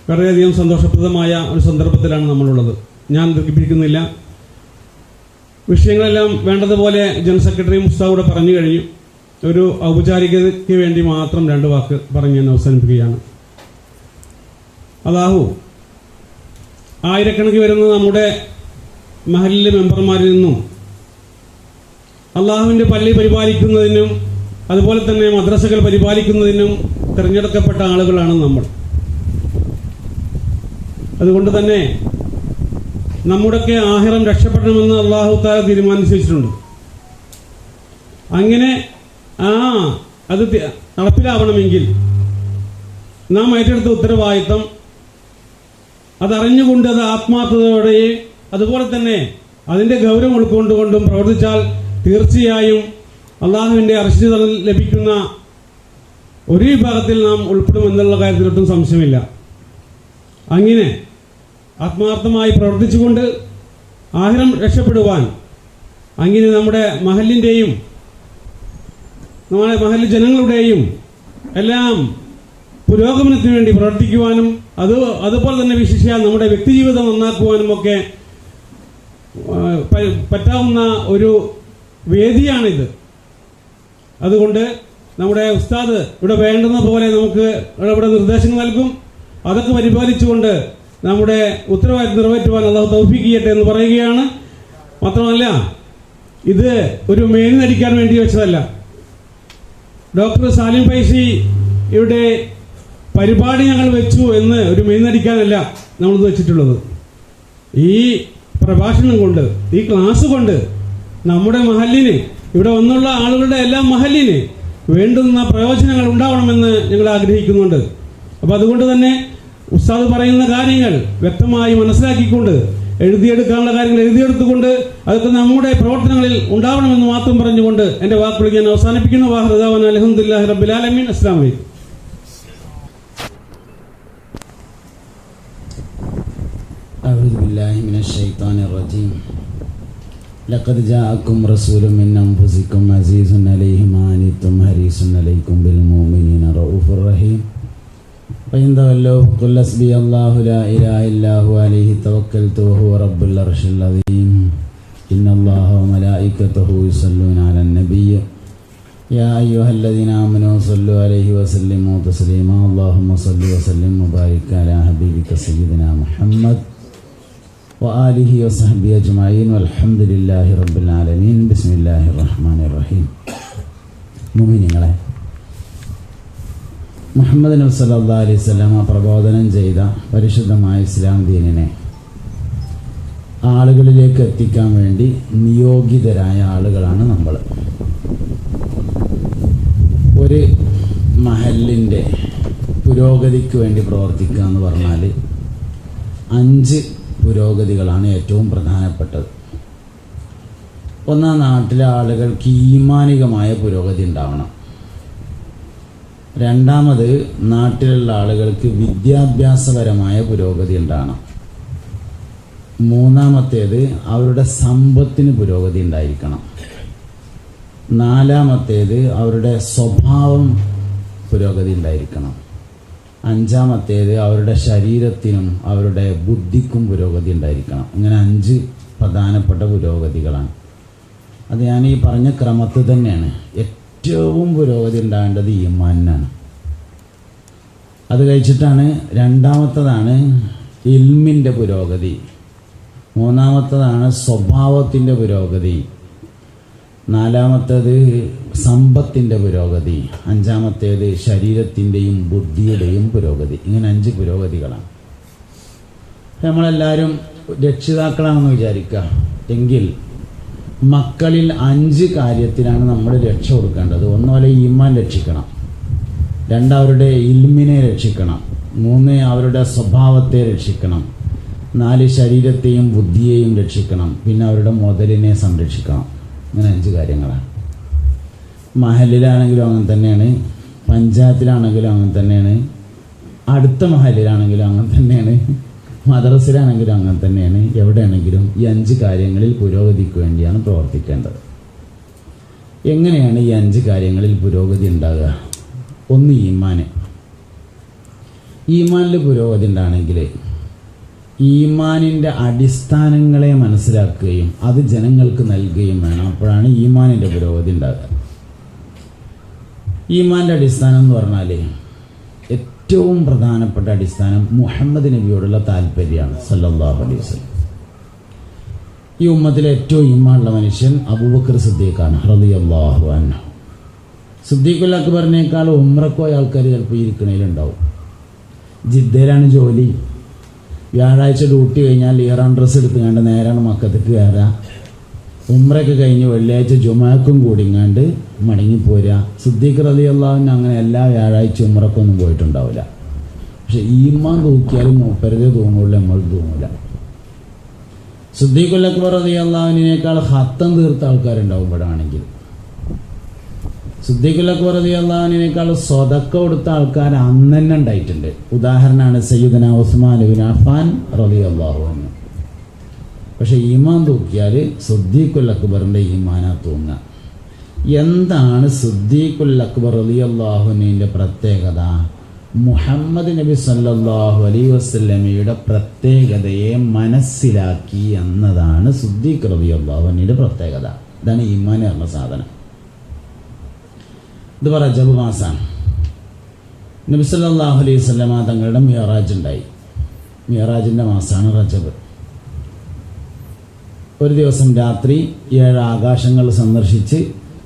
വളരെയധികം സന്തോഷപ്രദമായ ഒരു സന്ദർഭത്തിലാണ് നമ്മളുള്ളത്. ഞാൻ ദീർഘിപ്പിക്കുന്നില്ല. വിഷയങ്ങളെല്ലാം വേണ്ടതുപോലെ ജനറൽ സെക്രട്ടറി മുസ്താഖൂടെ പറഞ്ഞു കഴിഞ്ഞു. ഒരു ഔപചാരികതയ്ക്ക് വേണ്ടി മാത്രം 2 വാക്ക് പറഞ്ഞ് ഞാൻ അവസാനിപ്പിക്കുകയാണ്. അല്ലാഹു ആയിരക്കണക്കിന് വരുന്ന നമ്മുടെ മഹല്ല് മെമ്പർമാരിൽ നിന്നും അള്ളാഹുവിൻ്റെ പള്ളി പരിപാലിക്കുന്നതിനും അതുപോലെ തന്നെ മദ്രസകൾ പരിപാലിക്കുന്നതിനും തിരഞ്ഞെടുക്കപ്പെട്ട ആളുകളാണ് നമ്മൾ. അതുകൊണ്ട് തന്നെ നമ്മുടെയൊക്കെ ആഹിറം രക്ഷപ്പെടണമെന്ന് അള്ളാഹു തആല തീരുമാനിച്ചിട്ടുണ്ട്. അങ്ങനെ അത് നടപ്പിലാവണമെങ്കിൽ നാം ഏറ്റെടുത്ത ഉത്തരവാദിത്തം അതറിഞ്ഞുകൊണ്ട് അത് ആത്മാർത്ഥതയോടെ അതുപോലെ തന്നെ അതിൻ്റെ ഗൗരവം ഉൾക്കൊണ്ടുകൊണ്ടും പ്രവർത്തിച്ചാൽ തീർച്ചയായും അള്ളാഹുവിൻ്റെ അർശന ലഭിക്കുന്ന ഒരു വിഭാഗത്തിൽ നാം ഉൾപ്പെടുമെന്നുള്ള കാര്യത്തിലൊട്ടും സംശയമില്ല. അങ്ങനെ ആത്മാർത്ഥമായി പ്രവർത്തിച്ചുകൊണ്ട് ആഹിറം രക്ഷപ്പെടുവാൻ, അങ്ങനെ നമ്മുടെ മഹല്ലിൻ്റെയും നമ്മുടെ മഹല്ല് ജനങ്ങളുടെയും എല്ലാം പുരോഗമനത്തിന് വേണ്ടി പ്രവർത്തിക്കുവാനും അതുപോലെ തന്നെ വിശേഷിച്ചാൽ നമ്മുടെ വ്യക്തിജീവിതം നന്നാക്കുവാനും ഒക്കെ പറ്റാവുന്ന ഒരു വേദിയാണിത്. അതുകൊണ്ട് നമ്മുടെ ഉസ്താദ് ഇവിടെ വേണ്ടുന്ന പോലെ നമുക്ക് ഇവിടെ നിർദ്ദേശങ്ങൾ നൽകും. അതൊക്കെ പരിപാലിച്ചുകൊണ്ട് നമ്മുടെ ഉത്തരവാദിത്വം നിറവേറ്റുവാൻ അള്ളാഹു തൗഫീഖ് ചെയ്യട്ടെ എന്ന് പറയുകയാണ്. മാത്രമല്ല, ഇത് ഒരു മേൽനടിക്കാൻ വേണ്ടി വെച്ചതല്ല. ഡോക്ടർ സാലിം ഫൈസി ഇവിടെ പരിപാടി ഞങ്ങൾ വെച്ചു എന്ന് ഒരു മേൽനടിക്കാനല്ല നമ്മളിത് വെച്ചിട്ടുള്ളത്. ഈ പ്രഭാഷണം കൊണ്ട്, ഈ ക്ലാസ് കൊണ്ട് നമ്മുടെ മഹല്ലിന്, ഇവിടെ വന്നുള്ള ആളുകളുടെ എല്ലാം മഹല്ലിന് വേണ്ടുന്ന പ്രയോജനങ്ങൾ ഉണ്ടാവണമെന്ന് ഞങ്ങൾ ആഗ്രഹിക്കുന്നുണ്ട്. അപ്പോൾ അതുകൊണ്ട് തന്നെ ഉസ്താദ് പറയുന്ന കാര്യങ്ങൾ വ്യക്തമായി മനസ്സിലാക്കിക്കൊണ്ട്, എഴുതിയെടുക്കാനുള്ള കാര്യങ്ങൾ എഴുതിയെടുത്തുകൊണ്ട് അതൊക്കെ നമ്മുടെ പ്രവർത്തനങ്ങളിൽ ഉണ്ടാവണമെന്ന് മാത്രം പറഞ്ഞുകൊണ്ട് എൻ്റെ വാക്കുകൾ ഞാൻ അവസാനിപ്പിക്കുന്നു. വാഹൃദാവന അൽഹംദുലില്ലാഹി റബ്ബിൽ ആലമീൻ. അസ്സലാമു അലൈക്കും. أعوذ بالله من الشيطان الرجيم. لقد جاءكم رسول من أنفسكم عزيز عليه ما عنتم حريص عليكم بالمؤمنين رؤوف رحيم. فإن تولوا فقل حسبي الله لا إله إلا هو عليه توكلت وهو رب العرش العظيم. إن الله وملائكته يصلون على النبي يا أيها الذين آمنوا صلوا عليه وسلموا تسليما. اللهم صل وسلم وبارك على حبيبك سيدنا محمد وآله وصحبه أجمعين والحمد لله رب العالمين. بسم الله الرحمن الرحيم. മുഅ്മിനീങ്ങളെ, മുഹമ്മദ് നബി സല്ലല്ലാഹു അലൈഹി വസല്ലം പ്രബോധനം ചെയ്ത പരിശുദ്ധമായ ഇസ്ലാം ദീനിനെ ആളുകളിലേക്ക് എത്തിക്കാൻ വേണ്ടി നിയോഗിതരായ ആളുകളാണ് നമ്മൾ. ഒരു മഹല്ലിൻ്റെ പുരോഗതിക്ക് വേണ്ടി പ്രവർത്തിക്കുക എന്ന് പറഞ്ഞാൽ 5 പുരോഗതികളാണ് ഏറ്റവും പ്രധാനപ്പെട്ടത്. ഒന്നാം, നാട്ടിലെ ആളുകൾക്ക് ഈമാനികമായ പുരോഗതി ഉണ്ടാവണം. രണ്ടാമത്, നാട്ടിലുള്ള ആളുകൾക്ക് വിദ്യാഭ്യാസപരമായ പുരോഗതി ഉണ്ടാവണം. മൂന്നാമത്തേത്, അവരുടെ സമ്പത്തിന് പുരോഗതി ഉണ്ടായിരിക്കണം. നാലാമത്തേത്, അവരുടെ സ്വഭാവം പുരോഗതി ഉണ്ടായിരിക്കണം. അഞ്ചാമത്തേത്, അവരുടെ ശരീരത്തിനും അവരുടെ ബുദ്ധിക്കും പുരോഗതി ഉണ്ടായിരിക്കണം. ഇങ്ങനെ 5 പ്രധാനപ്പെട്ട പുരോഗതികളാണ്. അത് ഞാൻ ഈ പറഞ്ഞ ക്രമത്തിൽ തന്നെയാണ്. ഏറ്റവും പുരോഗതി ഉണ്ടാകേണ്ടത് ഈമാനിനാണ്. അത് കഴിച്ചിട്ടാണ് രണ്ടാമത്തതാണ് ഇൽമിൻ്റെ പുരോഗതി, മൂന്നാമത്തതാണ് സ്വഭാവത്തിൻ്റെ പുരോഗതി, നാലാമത്തേത് സമ്പത്തിൻ്റെ പുരോഗതി, അഞ്ചാമത്തേത് ശരീരത്തിൻ്റെയും ബുദ്ധിയുടെയും പുരോഗതി. ഇങ്ങനെ 5 പുരോഗതികളാണ്. നമ്മളെല്ലാവരും രക്ഷിതാക്കളാണെന്ന് വിചാരിക്കുക. എങ്കിൽ മക്കളിൽ 5 കാര്യത്തിലാണ് നമ്മൾ രക്ഷ കൊടുക്കേണ്ടത്. ഒന്ന്, പോലെ ഈമാൻ രക്ഷിക്കണം. 2, അവരുടെ ഇൽമിനെ രക്ഷിക്കണം. 3, അവരുടെ സ്വഭാവത്തെ രക്ഷിക്കണം. 4, ശരീരത്തെയും ബുദ്ധിയെയും രക്ഷിക്കണം. പിന്നെ അവരുടെ മുതലിനെ സംരക്ഷിക്കണം. ഇങ്ങനെ 5 കാര്യങ്ങളാണ്. മഹലിലാണെങ്കിലും അങ്ങനെ തന്നെയാണ്, പഞ്ചായത്തിലാണെങ്കിലും അങ്ങനെ തന്നെയാണ്, അടുത്ത മഹലിലാണെങ്കിലും അങ്ങനെ തന്നെയാണ്, മദ്രസയിലാണെങ്കിലും അങ്ങനെ തന്നെയാണ്. എവിടെയാണെങ്കിലും ഈ 5 കാര്യങ്ങളിൽ പുരോഗതിക്ക് വേണ്ടിയാണ് പ്രവർത്തിക്കേണ്ടത്. എങ്ങനെയാണ് ഈ 5 കാര്യങ്ങളിൽ പുരോഗതി ഉണ്ടാകുക? ഒന്ന്, ഈമാന്. ഈമാനിൽ പുരോഗതി ഉണ്ടാണെങ്കിൽ ഈമാനിൻ്റെ അടിസ്ഥാനങ്ങളെ മനസ്സിലാക്കുകയും അത് ജനങ്ങൾക്ക് നൽകുകയും വേണം. അപ്പോഴാണ് ഈമാനിൻ്റെ പുരോഗതി ഉണ്ടാകുക. ഈമാൻ്റെ അടിസ്ഥാനം എന്ന് പറഞ്ഞാൽ ഏറ്റവും പ്രധാനപ്പെട്ട അടിസ്ഥാനം മുഹമ്മദ് നബിയോടുള്ള താല്പര്യമാണ് സല്ലല്ലാഹു അലൈഹി വസല്ലം. ഈ ഉമ്മത്തിലെ ഏറ്റവും ഈമാനുള്ള മനുഷ്യൻ അബൂബക്കർ സിദ്ദീഖാണ് റളിയല്ലാഹു അൻഹു. സിദ്ദീഖുൽ അക്ബറിനേക്കാൾ ഉംറക്കോയ ആൾക്കാർ ചിലപ്പോൾ ഇരിക്കണേലുണ്ടാവും. ജിദ്ദയിലാണ് ജോലി. വ്യാഴാഴ്ച ഡ്യൂട്ടി കഴിഞ്ഞാൽ ഇറാൻ ഡ്രസ്സ് എടുത്തുകൊണ്ട് നേരാണ് മക്കത്തേക്ക് കയറുക. ഉംറയൊക്കെ കഴിഞ്ഞ് വെള്ളിയാഴ്ച ജുമാക്കും കൂടിങ്ങാണ്ട് മടങ്ങിപ്പോരുക. സിദ്ദീഖ് റളിയല്ലാഹു അൻഹു അങ്ങനെ എല്ലാ വ്യാഴാഴ്ച ഉംറക്കൊന്നും പോയിട്ടുണ്ടാവില്ല. പക്ഷെ ഈമാൻ തൂക്കിയാലും മൂപ്പരത് തൂങ്ങുള്ളൂ, നമ്മൾ തൂങ്ങില്ല. സിദ്ദീഖുൽ അക്ബർ റളിയല്ലാഹു അൻഹുവിനേക്കാൾ ഖത്തം തീർത്ത ആൾക്കാരുണ്ടാവും ഇവിടെ ആണെങ്കിൽ. സിദ്ദീഖുൽ അക്ബർ റളിയല്ലാഹു അൻഹുവിനേക്കാൾ സ്വതക്ക കൊടുത്ത ആൾക്കാർ അന്ന് തന്നെ ഉണ്ടായിട്ടുണ്ട്. ഉദാഹരണമാണ് സയ്യിദുനാ ഉസ്മാൻ ഇബ്നു അഫ്ഫാൻ റളിയല്ലാഹു അൻഹു. പക്ഷെ ഈമാൻ തൂക്കിയാൽ സിദ്ദീഖുൽ അക്ബറിൻ്റെ ഈമാനാ തൂങ്ങുക. എന്താണ് സിദ്ദീഖുൽ അക്ബർ റളിയല്ലാഹു അൻഹുവിൻ്റെ പ്രത്യേകത? മുഹമ്മദ് നബി സല്ലല്ലാഹു അലൈഹി വസല്ലമയുടെ പ്രത്യേകതയെ മനസ്സിലാക്കി എന്നതാണ് സിദ്ദീഖ് റളിയല്ലാഹു അൻഹുവിൻ്റെ പ്രത്യേകത. ഇതാണ് ഈമാൻ എന്ന സാധനം. ഇത് റജബ് മാസമാണ്. നബി സല്ലല്ലാഹു അലൈഹി വസല്ലമ തങ്ങളുടെ മിഅ്റാജ് ഉണ്ടായി. മിഅ്റാജിൻ്റെ മാസമാണ് റജബ്. ഒരു ദിവസം രാത്രി 7 ആകാശങ്ങൾ സന്ദർശിച്ച്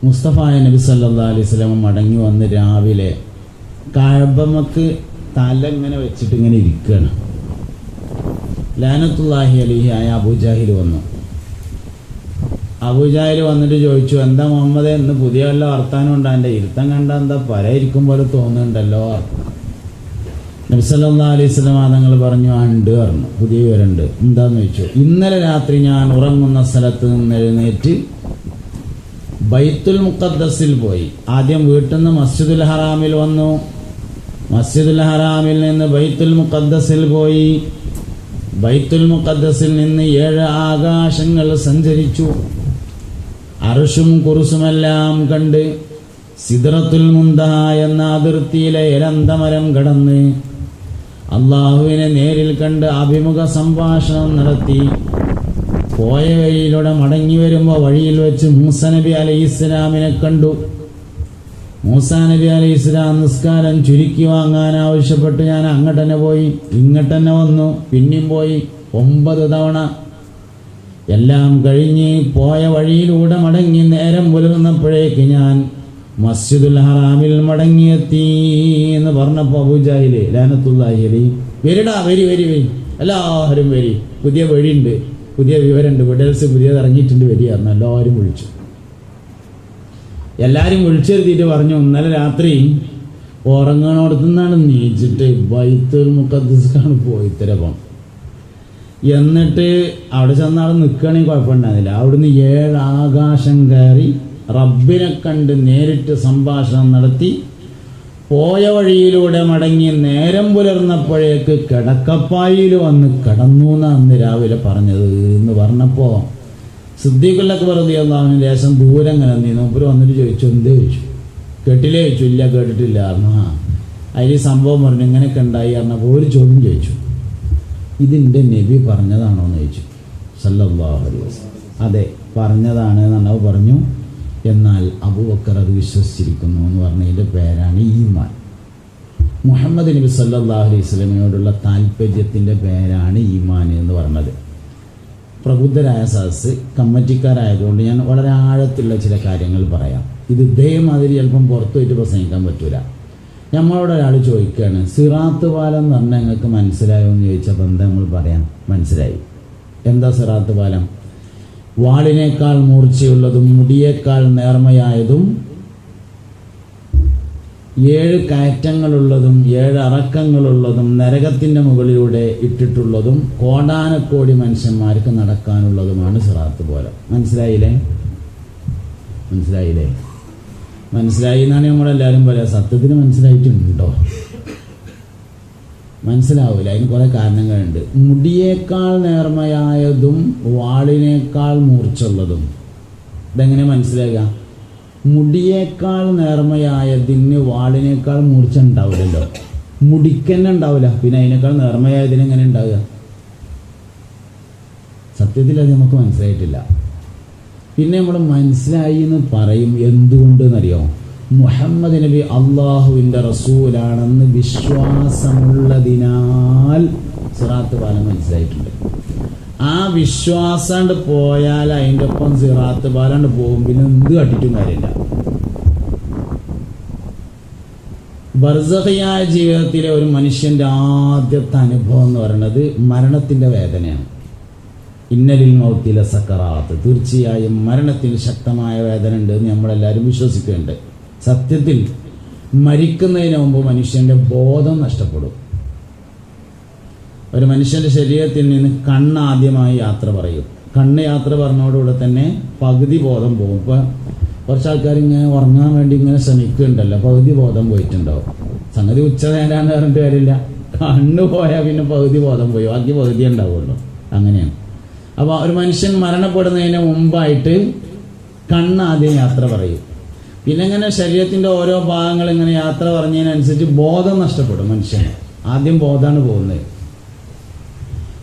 മുസ്തഫായ നബി സല്ലല്ലാഹു അലൈഹി വസല്ലമ മടങ്ങി വന്ന് രാവിലെ കഅബമക്ക് തല ഇങ്ങനെ വെച്ചിട്ട് ഇങ്ങനെ ഇരിക്കുകയാണ്. ലഅനത്തുല്ലാഹി അലൈഹി ആയ അബൂജാഹിൽ വന്നു. അബൂജാഹിൽ വന്നിട്ട് ചോദിച്ചു, എന്താ മുഹമ്മദേ, ഇന്ന് പുതിയ വല്ല വർത്താനം ഉണ്ടോ? എൻ്റെ ഇരുത്തം കണ്ട എന്താ പരയിരിക്കും പോലെ തോന്നുന്നുണ്ടല്ലോ. നബി സല്ലല്ലാഹു അലൈഹി വസല്ലം തങ്ങൾ പറഞ്ഞു, ഉണ്ട് പറഞ്ഞു, പുതിയ വിവരമുണ്ട്. എന്താന്ന് ചോദിച്ചു. ഇന്നലെ രാത്രി ഞാൻ ഉറങ്ങുന്ന സ്ഥലത്ത് നിന്ന് എഴുന്നേറ്റ് ബൈത്തുൽ മുഖദ്ദസിൽ പോയി. ആദ്യം വീട്ടിൽ നിന്ന് മസ്ജിദുൽ ഹറാമിൽ വന്നു. മസ്ജിദുൽ ഹറാമിൽ നിന്ന് ബൈത്തുൽ മുഖദ്ദസിൽ പോയി. ബൈത്തുൽ മുഖദ്ദസിൽ നിന്ന് 7 ആകാശങ്ങൾ സഞ്ചരിച്ചു. അർശും കുർസുമെല്ലാം കണ്ട് സിദ്റത്തുൽ മുൻതഹ എന്ന അതിർത്തിയിലെ ഇലന്തമരം കടന്ന് അള്ളാഹുവിനെ നേരിൽ കണ്ട് അഭിമുഖ സംഭാഷണം നടത്തി. പോയ വഴിയിലൂടെ മടങ്ങി വരുമ്പോൾ വഴിയിൽ വെച്ച് മൂസ നബി അലൈഹിസ്സലാമിനെ കണ്ടു. മൂസ നബി അലൈഹിസ്സലാം നിസ്കാരം ചുരുക്കി വാങ്ങാൻ ആവശ്യപ്പെട്ട് ഞാൻ അങ്ങോട്ടന്നെ പോയി, ഇങ്ങോട്ടന്നെ വന്നു, പിന്നെയും പോയി 9 തവണ. എല്ലാം കഴിഞ്ഞ് പോയ വഴിയിലൂടെ മടങ്ങി നേരം പുലർന്നപ്പോഴേക്ക് ഞാൻ മസ്ജിദുൽ ഹറാമിൽ മടങ്ങിയെത്തി എന്ന് പറഞ്ഞപ്പോൾ അബൂജാഹില് ലഅനത്തുല്ലാഹി അലൈഹി, വരിടാ, വരി, എല്ലാവരും വരി, പുതിയ വഴിയുണ്ട്, പുതിയ വിവരമുണ്ട്, വിടൽസ് പുതിയത് ഇറങ്ങിയിട്ടുണ്ട്, വരികയായിരുന്നു. എല്ലാവരും വിളിച്ചു. എല്ലാവരും വിളിച്ചെഴുതിയിട്ട് പറഞ്ഞു, ഇന്നലെ രാത്രി ഉറങ്ങണോടത്തുനിന്നാണ് നീച്ചിട്ട് ബൈത്തുൽ മുഖദ്ദസിലാണ് പോയി തരപ്പം. എന്നിട്ട് അവിടെ ചെന്നാൾ നിൽക്കുകയാണെങ്കിൽ കുഴപ്പമുണ്ടായിരുന്നില്ല. അവിടുന്ന് 7 ആകാശം കയറി റബ്ബിനെ കണ്ട് നേരിട്ട് സംഭാഷണം നടത്തി. പോയ വഴിയിലൂടെ മടങ്ങി നേരം പുലർന്നപ്പോഴേക്ക് കിടക്കപ്പായിൽ വന്ന് കിടന്നു എന്നാണ് അന്ന് രാവിലെ പറഞ്ഞത് എന്ന് പറഞ്ഞപ്പോൾ സിദ്ദീഖുൽ അക്ബർ റളിയല്ലാഹു അൻഹു ലേശം ദൂരം ഇങ്ങനെ നീന്നു. മൂപ്പര് വന്നിട്ട് ചോദിച്ചു, എന്തേ ചോദിച്ചു. കേട്ടില്ലേ ചോദിച്ചു. ഇല്ല, കേട്ടിട്ടില്ല പറഞ്ഞു. അതിൽ സംഭവം പറഞ്ഞു, ഇങ്ങനെയൊക്കെ ഉണ്ടായി പറഞ്ഞപ്പോൾ ഒരു ചോദ്യം ചോദിച്ചു, ഇതിൻ്റെ നബി പറഞ്ഞതാണോ എന്ന് ചോദിച്ചു. സല്ലല്ലാഹു അലൈഹി വസല്ലം. അതെ, പറഞ്ഞതാണ് എന്നവ പറഞ്ഞു. എന്നാൽ അബൂബക്കർ അത് വിശ്വസിച്ചിരിക്കുന്നു എന്ന് പറഞ്ഞതിൻ്റെ പേരാണ് ഈമാൻ. മുഹമ്മദ് നബി സല്ലല്ലാഹു അലൈഹി വസല്ലമയോടുള്ള താല്പര്യത്തിൻ്റെ പേരാണ് ഈമാൻ എന്ന് പറഞ്ഞത്. പ്രബുദ്ധരായ സദസ്സ് കമ്മിറ്റിക്കാരായതുകൊണ്ട് ഞാൻ വളരെ ആഴത്തിലുള്ള ചില കാര്യങ്ങൾ പറയാം. ഇത് ഇതേമാതിരി ചിലപ്പം പുറത്തു പോയിട്ട് പ്രസംഗിക്കാൻ പറ്റൂല. നമ്മളോട് ഒരാൾ ചോദിക്കുകയാണ്, സിറാത്ത് പാലം എന്ന് പറഞ്ഞാൽ നിങ്ങൾക്ക് മനസ്സിലായോ എന്ന് ചോദിച്ചപ്പോൾ എന്താ നമ്മൾ പറയാം? മനസ്സിലായി. എന്താ സിറാത്ത് പാലം? വാളിനേക്കാൾ മൂർച്ചയുള്ളതും മുടിയേക്കാൾ നേർമയായതും 7 കയറ്റങ്ങളുള്ളതും 7 അറക്കങ്ങളുള്ളതും നരകത്തിൻ്റെ മുകളിലൂടെ ഇട്ടിട്ടുള്ളതും കോടാനക്കോടി മനുഷ്യന്മാർക്ക് നടക്കാനുള്ളതുമാണ് സിറാത്ത് പാലം. മനസ്സിലായില്ലേ? മനസ്സിലായി എന്നാണ് നമ്മളെല്ലാവരും പറയാം. സത്യത്തിന് മനസ്സിലായിട്ടുണ്ടോ? മനസ്സിലാവില്ല. അതിന് കുറേ കാരണങ്ങളുണ്ട്. മുടിയേക്കാൾ നേർമയായതും വാളിനേക്കാൾ മൂർച്ചുള്ളതും. ഇതെങ്ങനെ മനസ്സിലാക്കുക? മുടിയേക്കാൾ നേർമയായതിന് വാളിനേക്കാൾ മൂർച്ച ഉണ്ടാവില്ലല്ലോ. മുടിക്കന്നെ ഉണ്ടാവില്ല, പിന്നെ അതിനേക്കാൾ നേർമയായതിന് എങ്ങനെ ഉണ്ടാവുക? സത്യത്തിൽ അത് നമുക്ക് മനസ്സിലായിട്ടില്ല. പിന്നെ നമ്മൾ മനസ്സിലായി എന്ന് പറയും. എന്തുകൊണ്ടെന്നറിയോ? മുഹമ്മദ് നബി അള്ളാഹുവിൻ്റെ റസൂലാണെന്ന് വിശ്വാസമുള്ളതിനാൽ സിറാത്ത് പാലം മനസ്സിലായിട്ടുണ്ട്. ആ വിശ്വാസാണ്ട് പോയാൽ അതിൻ്റെ ഒപ്പം സിറാത്ത് പാലാണ്ട് പോകും. പിന്നെ എന്ത് കട്ടിട്ടും കാര്യമില്ല. ബർസഖിയായ ജീവിതത്തിലെ ഒരു മനുഷ്യൻ്റെ ആദ്യത്തെ അനുഭവം എന്ന് പറയുന്നത് മരണത്തിൻ്റെ വേദനയാണ്. ഇന്നലിൽ മൗത്തിലെ സക്കറാത്ത്. തീർച്ചയായും മരണത്തിന് ശക്തമായ വേദന ഉണ്ട് എന്ന് നമ്മളെല്ലാവരും വിശ്വസിക്കുന്നുണ്ട്. സത്യത്തിൽ മരിക്കുന്നതിന് മുമ്പ് മനുഷ്യൻ്റെ ബോധം നഷ്ടപ്പെടും. ഒരു മനുഷ്യൻ്റെ ശരീരത്തിൽ നിന്ന് കണ്ണ് ആദ്യമായി യാത്ര പറയും. കണ്ണ് യാത്ര പറഞ്ഞതോടുകൂടെ തന്നെ പകുതി ബോധം പോകും. ഇപ്പോൾ കുറച്ച് ആൾക്കാർ ഇങ്ങനെ ഉറങ്ങാൻ വേണ്ടി ഇങ്ങനെ ശ്രമിക്കുന്നുണ്ടല്ലോ, പകുതി ബോധം പോയിട്ടുണ്ടാവും. സംഗതി ഉച്ച നേരാന്ന് പറഞ്ഞിട്ട് കാര്യമില്ല. കണ്ണ് പോയാൽ പിന്നെ പകുതി ബോധം പോയി, ബാക്കി പകുതി ഉണ്ടാവുള്ളൂ. അങ്ങനെയാണ്. അപ്പോൾ ഒരു മനുഷ്യൻ മരണപ്പെടുന്നതിന് മുമ്പായിട്ട് കണ്ണ് ആദ്യം യാത്ര പറയും. പിന്നെ ഇങ്ങനെ ശരീരത്തിൻ്റെ ഓരോ ഭാഗങ്ങൾ ഇങ്ങനെ യാത്ര പറഞ്ഞതിനനുസരിച്ച് ബോധം നഷ്ടപ്പെടും മനുഷ്യന്. ആദ്യം ബോധമാണ് പോകുന്നത്.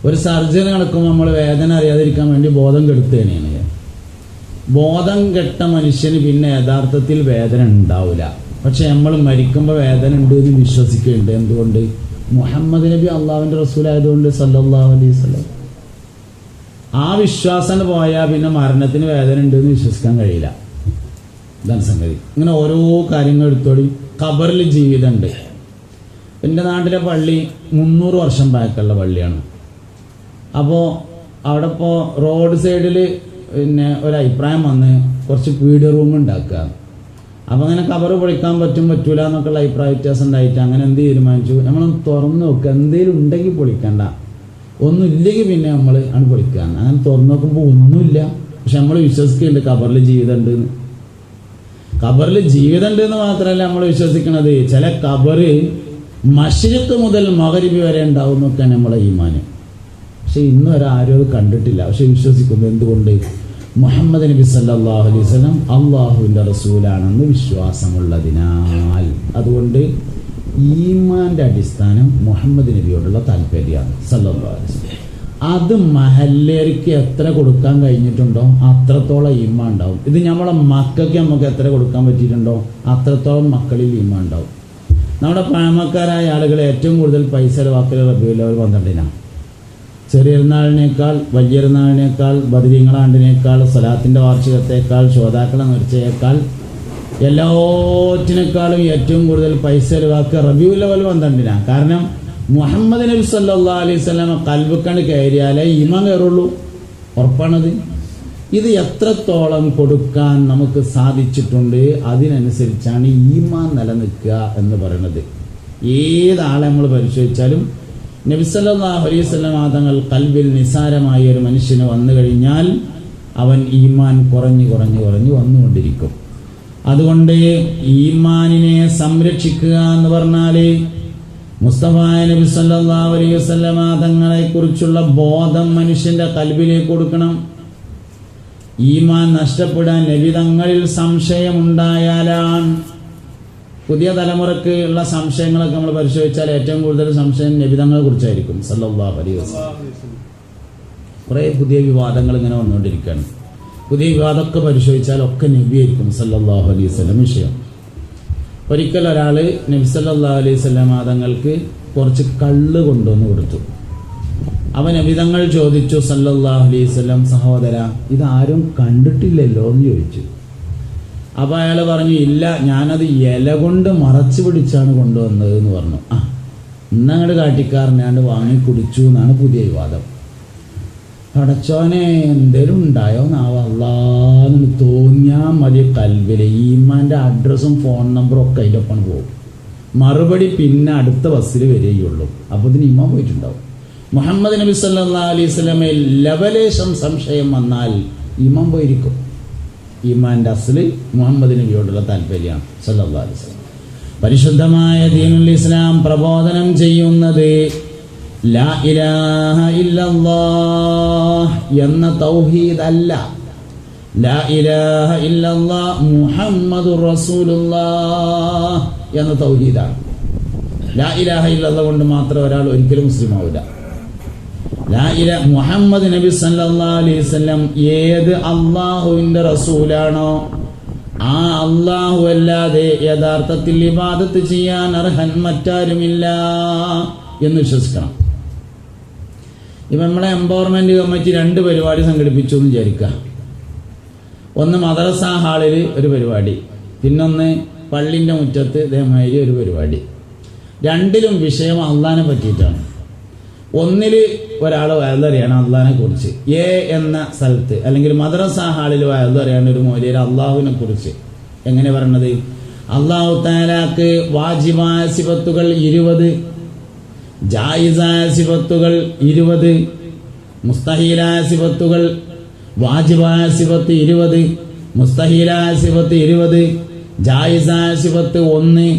ഒരു സർജറി നടക്കുമ്പോൾ നമ്മൾ വേദന അറിയാതിരിക്കാൻ വേണ്ടി ബോധം കെടുത്തുകയാണ്. ബോധം കെട്ട മനുഷ്യന് പിന്നെ യഥാർത്ഥത്തിൽ വേദന ഉണ്ടാവില്ല. പക്ഷെ നമ്മൾ മരിക്കുമ്പോൾ വേദന ഉണ്ട് എന്ന് വിശ്വസിക്കുന്നുണ്ട്. എന്തുകൊണ്ട്? മുഹമ്മദ് നബി അള്ളാഹുവിൻ്റെ റസൂലായതുകൊണ്ട് സല്ലല്ലാഹു അലൈഹി വസല്ലം. ആ വിശ്വാസം പോയാൽ പിന്നെ മരണത്തിന് വേദന ഉണ്ട് എന്ന് വിശ്വസിക്കാൻ കഴിയില്ല. ഇതാണ് സംഗതി. ഇങ്ങനെ ഓരോ കാര്യങ്ങൾ എടുത്തോടി. ഖബറിൽ ജീവിതമുണ്ട്. എൻ്റെ നാട്ടിലെ പള്ളി 300 വർഷം പഴക്കമുള്ള പള്ളിയാണ്. അപ്പോൾ അവിടെ ഇപ്പോൾ റോഡ് സൈഡിൽ പിന്നെ ഒരു അഭിപ്രായം വന്ന് കുറച്ച് പീഡിയ റൂം ഉണ്ടാക്കുക. അപ്പോൾ അങ്ങനെ ഖബറ് പൊളിക്കാൻ പറ്റൂല എന്നൊക്കെയുള്ള അഭിപ്രായ വ്യത്യാസം ഉണ്ടായിട്ട് അങ്ങനെ എന്ത് തീരുമാനിച്ചു, നമ്മളൊന്ന് തുറന്ന് നോക്കുക, എന്തെങ്കിലും ഉണ്ടെങ്കിൽ പൊളിക്കണ്ട, ഒന്നുമില്ലെങ്കിൽ പിന്നെ നമ്മൾ ആണ് പൊളിക്കുക. അങ്ങനെ തുറന്നു നോക്കുമ്പോൾ ഒന്നുമില്ല. പക്ഷെ നമ്മൾ വിശ്വസിക്കുന്നുണ്ട് ഖബറിൽ ജീവിതമുണ്ട് എന്ന്. ഖബറിൽ ജീവിതമുണ്ട് എന്ന് മാത്രമല്ല നമ്മൾ വിശ്വസിക്കുന്നത്, ചില ഖബറ് മശ്രിഖ് മുതൽ മഗ്രിബ് വരെ ഉണ്ടാവും എന്നൊക്കെയാണ് നമ്മളെ ഈമാന്. പക്ഷെ ഇന്നും ഒരാരും അത് കണ്ടിട്ടില്ല. പക്ഷെ വിശ്വസിക്കുന്നു. എന്തുകൊണ്ട്? മുഹമ്മദ് നബി സല്ലല്ലാഹു അലൈഹി വസല്ലം അള്ളാഹുവിൻ്റെ റസൂലാണെന്ന് വിശ്വാസമുള്ളതിനാൽ. അതുകൊണ്ട് ഈമാന്റെ അടിസ്ഥാനം മുഹമ്മദ് നബിയോടുള്ള താല്പര്യമാണ് സല്ലല്ലാഹു അലൈഹി വസല്ലം. അത് മഹല്ലേർക്ക് എത്ര കൊടുക്കാൻ കഴിഞ്ഞിട്ടുണ്ടോ അത്രത്തോളം ഈമാൻ ഉണ്ടാവും. ഇത് നമ്മളെ മക്കൾക്ക് നമുക്ക് എത്ര കൊടുക്കാൻ പറ്റിയിട്ടുണ്ടോ അത്രത്തോളം മക്കളിൽ ഈമാൻ ഉണ്ടാവും. നമ്മുടെ പഴമക്കാരായ ആളുകൾ ഏറ്റവും കൂടുതൽ പൈസ ചെലവാക്കൽ റബീഉൽ അവ്വൽ 12-നാണ്. ചെറിയൊരുനാളിനേക്കാൾ, വലിയൊരുനാളിനേക്കാൾ, ബദരീങ്ങളാണ്ടിനേക്കാൾ, സ്വലാത്തിൻ്റെ വാർഷികത്തേക്കാൾ, ശ്രോതാക്കളെ നേർച്ചയേക്കാൾ, എല്ലാറ്റിനേക്കാളും ഏറ്റവും കൂടുതൽ പൈസ ചെലവാക്കുക റബീഉൽ അവ്വൽ 12-നാണ്. കാരണം മുഹമ്മദ് നബി സല്ലല്ലാഹു അലൈഹി വസല്ലം ഖൽബിക്കണ്ട് കയറിയാലേ ഈമാൻ കയറുള്ളൂ. ഉറപ്പാണത്. ഇത് എത്രത്തോളം കൊടുക്കാൻ നമുക്ക് സാധിച്ചിട്ടുണ്ട് അതിനനുസരിച്ചാണ് ഈമാൻ നിലനിൽക്കുക എന്ന് പറയുന്നത്. ഏതാളെ നമ്മൾ പരിശോധിച്ചാലും നബി സല്ലല്ലാഹു അലൈഹി വസല്ലം തങ്ങൾ ഖൽബിൽ നിസാരമായ ഒരു മനുഷ്യന് വന്നു കഴിഞ്ഞാൽ അവൻ ഈമാൻ കുറഞ്ഞു വന്നുകൊണ്ടിരിക്കും. അതുകൊണ്ട് ഈമാനിനെ സംരക്ഷിക്കുക എന്ന് പറഞ്ഞാൽ മുസ്തഫ നബി സല്ലല്ലാഹു അലൈഹി വസല്ലം തങ്ങളെ കുറിച്ചുള്ള ബോധം മനുഷ്യന്റെ ഖൽബിലേക്ക് കൊടുക്കണം. ഈമാൻ നഷ്ടപ്പെടാൻ നബി തങ്ങളിൽ സംശയമുണ്ടായാലാണ്. പുതിയ തലമുറക്ക് ഉള്ള സംശയങ്ങളൊക്കെ നമ്മൾ പരിശോധിച്ചാൽ ഏറ്റവും കൂടുതൽ സംശയം നബി തങ്ങളെ കുറിച്ചായിരിക്കും സല്ലല്ലാഹു അലൈഹി വസല്ലം. കുറേ പുതിയ വിവാദങ്ങൾ ഇങ്ങനെ വന്നുകൊണ്ടിരിക്കുകയാണ്. പുതിയ വിവാദമൊക്കെ പരിശോധിച്ചാൽ ഒക്കെ നബിയായിരിക്കും സല്ലല്ലാഹു അലൈഹി വസല്ലം വിഷയം. ഒരിക്കൽ ഒരാൾ നബി സല്ലല്ലാഹു അലൈഹി വസല്ലം തങ്ങൾക്ക് കുറച്ച് കള്ള് കൊണ്ടുവന്ന് കൊടുത്തു. അവൻ നബി തങ്ങൾ ചോദിച്ചു, സല്ലല്ലാഹു അലൈഹി വസല്ലം, സഹോദര ഇതാരും കണ്ടിട്ടില്ലല്ലോ എന്ന് ചോദിച്ചു. അപ്പോൾ അയാൾ പറഞ്ഞു, ഇല്ല, ഞാനത് ഇല കൊണ്ട് മറച്ചു പിടിച്ചാണ് കൊണ്ടുവന്നത് എന്ന് പറഞ്ഞു. ഇന്നങ്ങോട്ട് കാട്ടിക്കാരനാണ്ട് വാങ്ങി കുടിച്ചു എന്നാണ് പുതിയ വിവാദം. പടച്ചോനെ എന്തേലും ഉണ്ടായോ നാവോ അല്ലാന്ന് തോന്നിയാൽ മതി. കൽവില് ഈമാന്റെ അഡ്രസ്സും ഫോൺ നമ്പറും ഒക്കെ അതിൻ്റെ ഒപ്പം പോകും. മറുപടി പിന്നെ അടുത്ത ബസ്സിൽ വരികയുള്ളൂ. അപ്പോൾ ഇതിന് ഈമാൻ പോയിട്ടുണ്ടാവും. മുഹമ്മദ് നബി സല്ലല്ലാഹു അലൈഹി വസല്ലമയിൽ ലവലേശം സംശയം വന്നാൽ ഈമാൻ പോയിരിക്കും. ഈമാന്റെ അസ്ല് മുഹമ്മദ് നബിയോടുള്ള താല്പര്യമാണ് സല്ലല്ലാഹു അലൈഹി വസല്ലം. പരിശുദ്ധമായ ദീനുൽ ഇസ്ലാം പ്രബോധനം ചെയ്യുന്നത് ലാ ഇലാഹ ഇല്ലല്ലാഹ് എന്ന തൗഹീദ് അല്ല. ലാ ഇലാഹ ഇല്ലല്ലാഹ് മുഹമ്മദുർ റസൂലുള്ളാഹ് എന്ന തൗഹീദാണ്. ലാ ഇലാഹ ഇല്ലല്ലാഹ് കൊണ്ട് മാത്രം ഒരാൾ ഒരിക്കലും മുസ്ലിം ആവില്ല. മുഹമ്മദ് നബി സല്ലല്ലാഹു അലൈഹി വസല്ലം ഏത് അള്ളാഹുവിന്റെ റസൂലാണോ ആ അള്ളാഹു അല്ലാതെ യഥാർത്ഥത്തിൽ ഇബാദത്ത് ചെയ്യാൻ അർഹൻ മറ്റാരുമില്ല എന്ന് വിശ്വസിക്കണം. ഇപ്പം നമ്മളെ എംപവർമെന്റ് കമ്മിറ്റി 2 പരിപാടി സംഘടിപ്പിച്ചു എന്ന് വിചാരിക്കുക. ഒന്ന് മദ്രസ ഹാളിൽ ഒരു പരിപാടി, പിന്നൊന്ന് പള്ളിൻ്റെ മുറ്റത്ത് ഇതേമാതിരി ഒരു പരിപാടി. രണ്ടിലും വിഷയം അള്ളാഹിനെ പറ്റിയിട്ടാണ്. ഒന്നിൽ ഒരാൾ വയലറിയാണ് അള്ളാഹിനെ കുറിച്ച്, എന്ന സ്ഥലത്ത് അല്ലെങ്കിൽ മദ്രസ ഹാളിൽ വയലറിയാണ് ഒരു മൗലവി അള്ളാഹുവിനെ കുറിച്ച്. എങ്ങനെ പറയണത്? അള്ളാഹു തആലാക്ക് വാജിബായ സിഫത്തുകൾ 20, ജായിസായ സിഫത്തുകൾ 20, മുസ്തഹീലായ സിഫത്തുകൾ, വാജിബായ സിഫത്ത് 20, മുസ്തഹീലായ സിഫത്ത് 20, ജായിസായ സിഫത്ത് 1,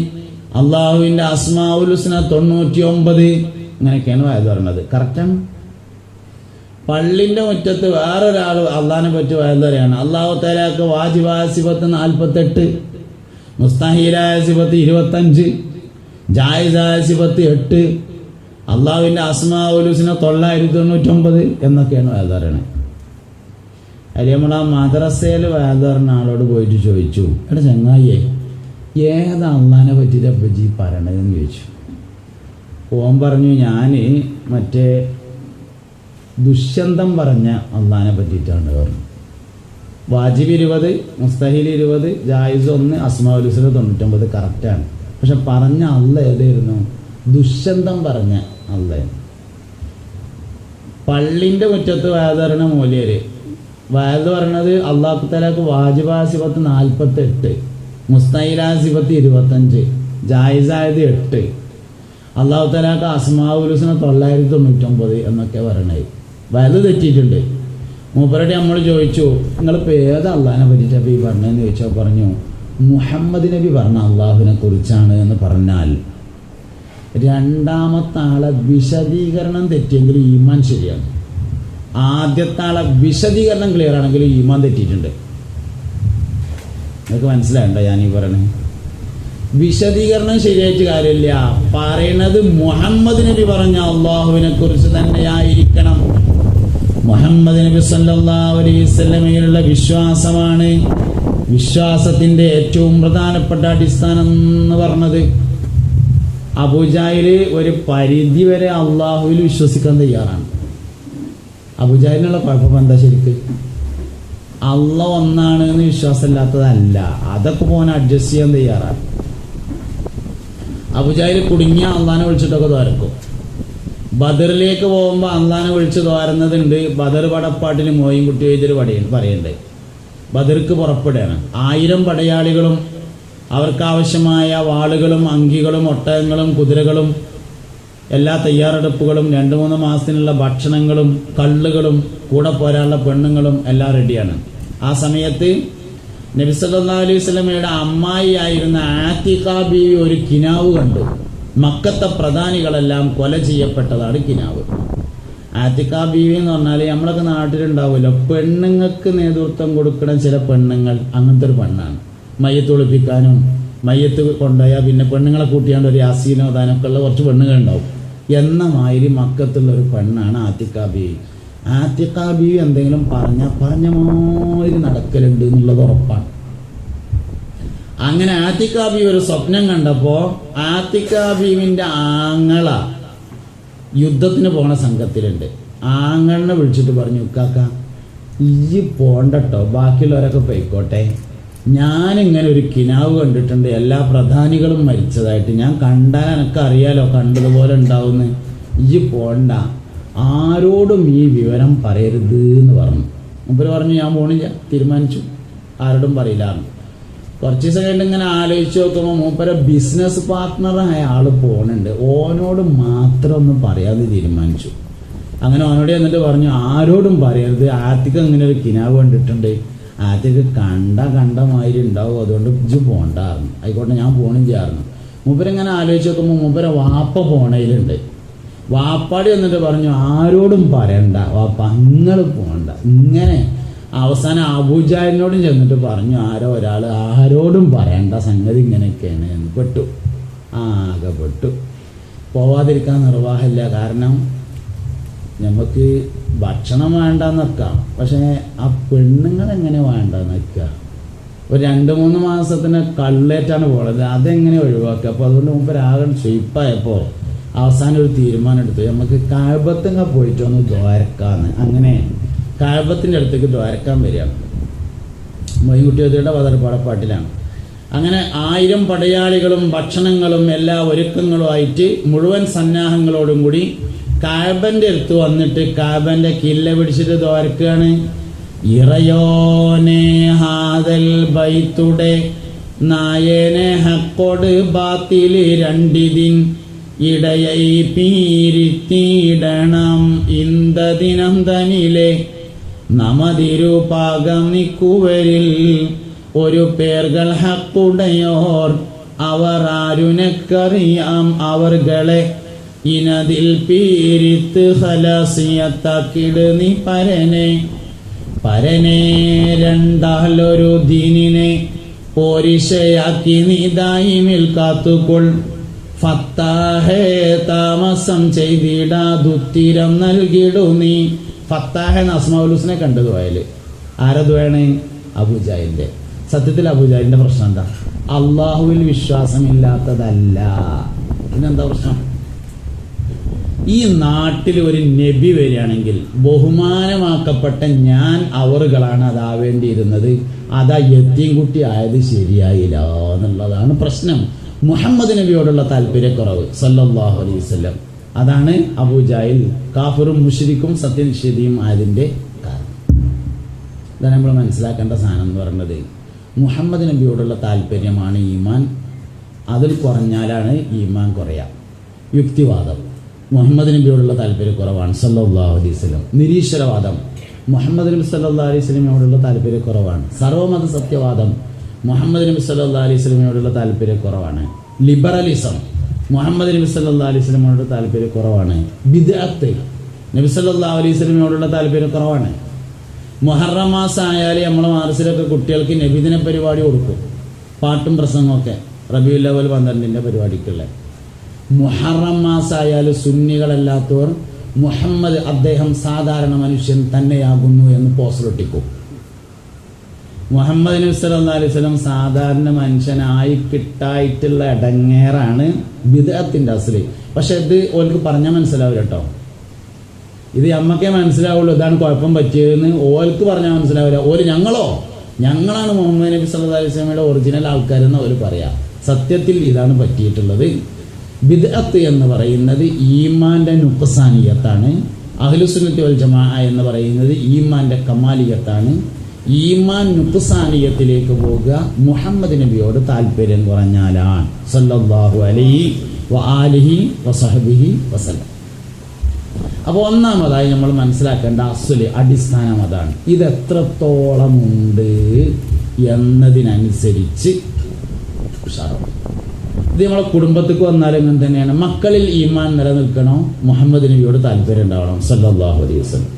അള്ളാഹുവിന്റെ അസ്മാഉൽ ഹുസ്ന 99. ഇങ്ങനെയൊക്കെയാണ് വയത് പറയുന്നത്. കറക്റ്റാണ്. പള്ളിന്റെ മുറ്റത്ത് വേറൊരാൾ അള്ളാഹിനെ പറ്റി വയത് പറയാണ്. അള്ളാഹു തആലാക്ക് വാജിബായ സിഫത്ത് 48, മുസ്തഹീലായ സിഫത്ത് 25, ജായിസായ സിഫത്ത് 8, അള്ളാഹുവിന്റെ അസ്മാഉൽ ഹുസ്ന 999 എന്നൊക്കെയാണ് വയത് പറയണത്. അതിൽ നമ്മൾ ആ മദ്രസയിൽ വയത് പറഞ്ഞ ആളോട് പോയിട്ട് ചോദിച്ചു, എടാ ചങ്ങായിയെ, ഏതാ അള്ളാനെ പറ്റിയിട്ട് അപ്പജി പറയണതെന്ന് ചോദിച്ചു. ഓൻ പറഞ്ഞു, ഞാൻ മറ്റേ ദുഷ്യന്തം പറഞ്ഞ അള്ളാനെ പറ്റിയിട്ടാണ് പറഞ്ഞു. വാജിബ് 20, മുസ്തഹിൽ 20, ജായിസ് 1, അസ്മാഉൽ ഹുസ്ന 99 കറക്റ്റാണ്. പക്ഷെ പറഞ്ഞ അള്ള ഏതായിരുന്നു? ദുഷ്യന്തം പറഞ്ഞ അള്ള. പള്ളിൻ്റെ മുറ്റത്ത് വയത് പറയണ മൂല്യര് വയത് പറയണത് അള്ളാഹു തആലക്ക് വാജിബായ സിഫത്ത് 48, മുസ്തഹിലായ സിഫത്ത് 25, ജായിസായത് 8, അള്ളാഹു തആലക്ക് അസ്മാഉൽ ഹുസ്ന 999 എന്നൊക്കെ പറയണത്. വയത് തെറ്റിയിട്ടുണ്ട്. മൂപ്പരോട് നമ്മൾ ചോദിച്ചു, നിങ്ങളിപ്പോൾ ഏത് അള്ളാഹിനെ പറ്റിയിട്ടപ്പോൾ ഈ പറഞ്ഞതെന്ന് ചോദിച്ചാൽ പറഞ്ഞു, മുഹമ്മദ് നബി പറഞ്ഞ അള്ളാഹുവിനെ കുറിച്ചാണ് എന്ന് പറഞ്ഞാൽ രണ്ടാമത്തെ ആളെ വിശദീകരണം തെറ്റിയെങ്കിൽ ഈമാൻ ശരിയാണ്. ആദ്യത്തെ ആളെ വിശദീകരണം ക്ലിയർ ആണെങ്കിൽ ഈമാൻ തെറ്റിയിട്ടുണ്ട്. നിങ്ങൾക്ക് മനസ്സിലായണ്ടോ ഞാനീ പറയണേ? വിശദീകരണം ശരിയായിട്ട് കാര്യമില്ല. പറയണത് മുഹമ്മദ് നബി പറഞ്ഞ അള്ളാഹുവിനെ കുറിച്ച് തന്നെയായിരിക്കണം. മുഹമ്മദ് നബി സല്ലല്ലാഹു അലൈഹി വസല്ലമയിലുള്ള വിശ്വാസമാണ് വിശ്വാസത്തിന്റെ ഏറ്റവും പ്രധാനപ്പെട്ട അടിസ്ഥാനം എന്ന് പറഞ്ഞത്. അബൂജാഹിൽ ഒരു പരിധി വരെ അള്ളാഹുവിൽ വിശ്വസിക്കാൻ തയ്യാറാണ്. അബൂജാഹിലിനുള്ള കുഴപ്പം എന്താ? ശരിക്ക് അള്ളാഹ് ഒന്നാണ് എന്ന് വിശ്വാസമില്ലാത്തതല്ല, അതൊക്കെ പോകാൻ അഡ്ജസ്റ്റ് ചെയ്യാൻ തയ്യാറാണ്. അബൂജാഹിൽ കുടുങ്ങിയ അള്ളാഹിനെ വിളിച്ചിട്ടൊക്കെ തോരക്കും. ബദറിലേക്ക് പോകുമ്പോൾ അള്ളാഹിനെ വിളിച്ച് തോരുന്നതുണ്ട്. ബദർ പടപ്പാട്ടിന് മോയും കുട്ടി എഴുതിയൊരു പറയുന്നുണ്ട്. ബദർക്ക് പുറപ്പെടുകയാണ്. 1000 പടയാളികളും അവർക്കാവശ്യമായ വാളുകളും അങ്കികളും ഒട്ടകങ്ങളും കുതിരകളും എല്ലാ തയ്യാറെടുപ്പുകളും 2-3 മാസത്തിനുള്ള ഭക്ഷണങ്ങളും കള്ളുകളും കൂടെ പോരാനുള്ള പെണ്ണുങ്ങളും എല്ലാം റെഡിയാണ്. ആ സമയത്ത് നബി സല്ലല്ലാഹു അലൈഹി വസല്ലമയുടെ അമ്മായി ആയിരുന്ന ആതിഖ ബീവി ഒരു കിനാവ് കണ്ടു. മക്കത്തെ പ്രധാനികളെല്ലാം കൊല ചെയ്യപ്പെട്ടതാണ് കിനാവ്. ആതിഖ ബീവി എന്ന് പറഞ്ഞാൽ നമ്മളൊക്കെ നാട്ടിലുണ്ടാവുമല്ലോ, പെണ്ണുങ്ങൾക്ക് നേതൃത്വം കൊടുക്കുന്ന ചില പെണ്ണുങ്ങൾ, അങ്ങനത്തെ ഒരു പെണ്ണാണ്. മയ്യത്ത് ഒളിപ്പിക്കാനും മയ്യത്ത് കൊണ്ടുപോയാൽ പിന്നെ പെണ്ണുങ്ങളെ കൂട്ടിയാണ്ട് ഒരു യാസീനോ ദാനൊക്കെ ഉള്ള കുറച്ച് പെണ്ണുങ്ങൾ ഉണ്ടാവും. എന്ന മാതിരി മക്കത്തുള്ള ഒരു പെണ്ണാണ് ആതിഖ ബീവി. ആതിഖ ബീവി എന്തെങ്കിലും പറഞ്ഞ മാതിരി നടക്കലുണ്ട് എന്നുള്ളത് ഉറപ്പാണ്. അങ്ങനെ ആതിഖ ബീവി ഒരു സ്വപ്നം കണ്ടപ്പോൾ ആതിഖ ബീവിന്റെ ആങ്ങള യുദ്ധത്തിന് പോണ സംഘത്തിലുണ്ട്. ആങ്ങളിനെ വിളിച്ചിട്ട് പറഞ്ഞു, കാക്ക ഈ പോണ്ടട്ടോ, ബാക്കിയുള്ളവരൊക്കെ പോയിക്കോട്ടെ, ഞാനിങ്ങനെ ഒരു കിനാവ് കണ്ടിട്ടുണ്ട്, എല്ലാ പ്രധാനികളും മരിച്ചതായിട്ട്. ഞാൻ കണ്ടാൽ എനിക്ക് അറിയാലോ, കണ്ടതുപോലെ ഉണ്ടാവുമെന്ന്. ഈ പോണ്ട, ആരോടും ഈ വിവരം പറയരുത് എന്ന് പറഞ്ഞു. മുമ്പ് പറഞ്ഞു, ഞാൻ പോണില്ല, തീരുമാനിച്ചു, ആരോടും പറയില്ലാന്ന്. കുറച്ച് ദിവസം കഴിഞ്ഞിട്ട് ഇങ്ങനെ ആലോചിച്ച് നോക്കുമ്പോൾ മൂപ്പരെ ബിസിനസ് പാർട്ട്ണറായ ആള് പോണുണ്ട്, ഓനോട് മാത്രം ഒന്നും പറയാതെ തീരുമാനിച്ചു. അങ്ങനെ ഓനോട് എന്നിട്ട് പറഞ്ഞു, ആരോടും പറയരുത്, ആദ്യക്ക് ഇങ്ങനെ ഒരു കിനാവ് കണ്ടിട്ടുണ്ട്, ആദ്യമൊക്കെ കണ്ട മാതിരി ഉണ്ടാവും, അതുകൊണ്ട് ഇജ്ജ് പോണ്ടായിരുന്നു. ആയിക്കോട്ടെ, ഞാൻ പോണില്ലായിരുന്നു. മൂപ്പരിങ്ങനെ ആലോചിച്ച് നോക്കുമ്പോൾ മൂപ്പരെ വാപ്പ പോണയിലുണ്ട്. വാപ്പാടി എന്നിട്ട് പറഞ്ഞു, ആരോടും പറയണ്ട വാപ്പ, നിങ്ങൾ പോണ്ട. ഇങ്ങനെ അവസാനം അബൂജാഹിലിനോടും ചെന്നിട്ട് പറഞ്ഞു, ആരോ ഒരാൾ ആരോടും പറയണ്ട, സംഗതി ഇങ്ങനെയൊക്കെയാണ് എന്ന്. പെട്ടു, ആകെ പെട്ടു. പോവാതിരിക്കാൻ നിർവാഹമില്ല. കാരണം നമുക്ക് ഭക്ഷണം വേണ്ടെന്ന് വെക്കാം, പക്ഷേ ആ പെണ്ണുങ്ങൾ എങ്ങനെ വേണ്ടെന്ന് വെക്കുക? ഒരു 2-3 മാസത്തിന് കള്ളേറ്റാണ് പോണത്, അതെങ്ങനെ ഒഴിവാക്കുക? അപ്പോൾ അതുകൊണ്ട് മുമ്പ് രാഗം ഷെയ്പ്പായപ്പോൾ അവസാനം ഒരു തീരുമാനം എടുത്തു, നമുക്ക് കഅബത്തങ്ങ പോയിട്ട് ഒന്ന് ദ്വാരക്കാന്ന്. അങ്ങനെ കഅബത്തിൻ്റെ അടുത്തേക്ക് ദ്വാരക്കാൻ വരികയാണ്. മൊയ്ൻകുട്ടിയുടെ പതർപ്പാടപ്പാട്ടിലാണ്. അങ്ങനെ 1000 പടയാളികളും ഭക്ഷണങ്ങളും എല്ലാ ഒരുക്കങ്ങളുമായിട്ട് മുഴുവൻ സന്നാഹങ്ങളോടും കൂടി കഅബന്റെ അടുത്ത് വന്നിട്ട് കഅബന്റെ കില്ല പിടിച്ചിട്ട് ദ്വാരക്കാണ്. ഇറയോനെ ഹാദൽ ബൈത്തുടെ നായനെ ഹക്കോട് ബാത്തില് രണ്ടിതിൻ ഇടയൈ പീരിത്തിടണം ഇന്ദദിനം തനിലെ നമതിരുപാകം നിക്കുവരിൽ ഒരു പേർകൾ ഹക്കുടയോർ അവർ ആരുനക്കറിയാം അവർകളെ ഇനതിൽ പീരിത്ത് ഹലസിയത്താക്കിട് നീ പരനെ രണ്ടാലൊരു ദീനിനെ പോരിശയാക്കി നീ ദായിമിൽ കാത്തുകൊൾ ഫത്താഹേ താമസം ചെയ്തിടാതുത്തിരം നൽകിടു നീ. ഫത്താഹെ അസ്മാഉൽ ഹുസ്നെ കണ്ടു ദുആയിൽ. ആരെ ദുആയാണ്? അബൂജാഹിലിന്റെ. സത്യത്തിൽ അബൂജാഹിലിന്റെ പ്രശ്നം എന്താ? അള്ളാഹുവിൽ വിശ്വാസമില്ലാത്തതല്ല. ഇതെന്താ പ്രശ്നം? ഈ നാട്ടിൽ ഒരു നബി വരികയാണെങ്കിൽ ബഹുമാനമാക്കപ്പെട്ട ഞാൻ അവറുകളാണ് അതാവേണ്ടിയിരുന്നത്. അതാ യത്തീംകുട്ടി ആയത് ശരിയായില്ല എന്നുള്ളതാണ് പ്രശ്നം. മുഹമ്മദ് നബിയോടുള്ള താല്പര്യക്കുറവ് സല്ലല്ലാഹു അലൈഹി വസല്ലം. അതാണ് അബൂജാഹിൽ കാഫിറും മുശ്രിക്കും സത്യനിഷേധിയും ആയതിൻ്റെ കാരണം. ഇതാണ് നമ്മൾ മനസ്സിലാക്കേണ്ട സാധനം എന്ന് പറയുന്നത്. മുഹമ്മദ് നബിയോടുള്ള താല്പര്യമാണ് ഈമാൻ. അതിൽ കുറഞ്ഞാലാണ് ഈമാൻ കുറയാം. യുക്തിവാദം മുഹമ്മദ് നബിയോടുള്ള താല്പര്യക്കുറവാണ് സല്ലല്ലാഹു അലൈഹി വസല്ലം. നിരീശ്വരവാദം മുഹമ്മദ് നബി സല്ലല്ലാഹു അലൈഹി വസല്ലമയോടുള്ള താല്പര്യക്കുറവാണ്. സർവമത സത്യവാദം മുഹമ്മദ് നബി സല്ലല്ലാഹു അലൈഹി വസല്ലമയോടുള്ള താല്പര്യക്കുറവാണ്. ലിബറലിസം മുഹമ്മദ് നബി സല്ലല്ലാഹു അലൈഹി വസല്ലമയോട് താല്പര്യക്കുറവാണ്. ബിദ്അത്ത് നബി സല്ലല്ലാഹു അലൈഹി വസല്ലമയോടുള്ള താല്പര്യക്കുറവാണ്. മുഹറം മാസമായാൽ നമ്മളെ മാർസിലൊക്കെ കുട്ടികൾക്ക് നബിദിന പരിപാടി കൊടുക്കും, പാട്ടും പ്രസംഗമൊക്കെ. റബീഉൽ അവ്വൽ 12 പരിപാടിക്കുള്ള മുഹറം മാസമായാൽ സുന്നികളല്ലാത്തവർ മുഹമ്മദ് അദ്ദേഹം സാധാരണ മനുഷ്യൻ തന്നെയാകുന്നു എന്ന് പോസ്റ്ററൊട്ടിക്കും. മുഹമ്മദ് നബി സല്ലല്ലാഹു അലൈഹി വസല്ലം സാധാരണ മനുഷ്യനായി കിട്ടായിട്ടുള്ള ഇടങ്ങേറാണ് ബിദ്അത്തിന്റെ അസ്ലി. പക്ഷെ ഇത് ഓർക്ക് പറഞ്ഞാൽ മനസ്സിലാവില്ല കേട്ടോ. ഇത് നമ്മക്കേ മനസ്സിലാവുള്ളൂ ഇതാണ് കുഴപ്പം പറ്റിയതെന്ന്. ഓർക്ക് പറഞ്ഞാൽ മനസ്സിലാവില്ല. ഞങ്ങളാണ് മുഹമ്മദ് നബി സല്ലല്ലാഹു അലൈഹി വസല്ലമയുടെ ഒറിജിനൽ ആൾക്കാരെന്ന് അവർ പറയാം. സത്യത്തിൽ ഇതാണ് പറ്റിയിട്ടുള്ളത്. ബിദ്അത്ത് എന്ന് പറയുന്നത് ഈമാന്റെ നുഖ്സാനിയത്താണ്. അഹ്ലുസുന്നത്തി വൽ ജമാഅ എന്ന് പറയുന്നത് ഈമാന്റെ കമാലിയത്താണ്. ഈമാൻ നുഖ്സാനിയത്തിലേക്ക് പോകുക മുഹമ്മദ് നബിയോട് താല്പര്യം കുറഞ്ഞാലാണ് സല്ലല്ലാഹു അലൈഹി വആലിഹി വസഹബിഹി വസല്ലം. അപ്പോൾ ഒന്നാമതായി നമ്മൾ മനസ്സിലാക്കേണ്ട അസ്ല് അടിസ്ഥാനം അതാണ്. ഇത് എത്രത്തോളമുണ്ട് എന്നതിനനുസരിച്ച് ഉഷാറാവും. ഇത് നമ്മളെ കുടുംബത്തേക്ക് വന്നാലും ഇങ്ങനെ തന്നെയാണ്. മക്കളിൽ ഈമാൻ നിലനിൽക്കണോ മുഹമ്മദ് നബിയോട് താല്പര്യം ഉണ്ടാവണം സല്ലല്ലാഹു അലൈഹി വസല്ലം.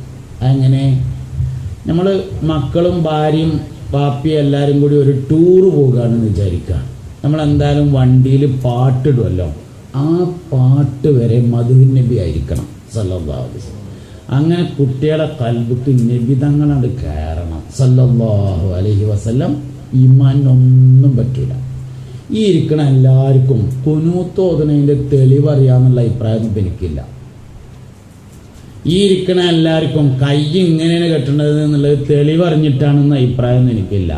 അങ്ങനെ നമ്മൾ മക്കളും ഭാര്യയും പാപ്പിയും എല്ലാവരും കൂടി ഒരു ടൂറ് പോകുകയാണെന്ന് വിചാരിക്കുക. നമ്മളെന്തായാലും വണ്ടിയിൽ പാട്ടിടുമല്ലോ. ആ പാട്ട് വരെ മധുഹ് നബി ആയിരിക്കണം സല്ലല്ലാഹു അലൈഹി വസല്ലം. അങ്ങനെ കുട്ടികളെ കൽബിക്ക് നബിതങ്ങളാണ് കയറണം സല്ലല്ലാഹു അലൈഹി വസല്ലം. ഈമാനൊന്നും പറ്റൂല. ഈ ഇരിക്കണ എല്ലാവർക്കും കുനൂത്ത് ഓതുന്നതിൻ്റെ തെളിവറിയാമെന്നുള്ള അഭിപ്രായം എനിക്കില്ല. ഈ ഇരിക്കണ എല്ലാവർക്കും കൈ ഇങ്ങനെയാണ് കെട്ടേണ്ടത് എന്നുള്ളത് തെളിവറിഞ്ഞിട്ടാണെന്ന അഭിപ്രായം എനിക്കില്ല.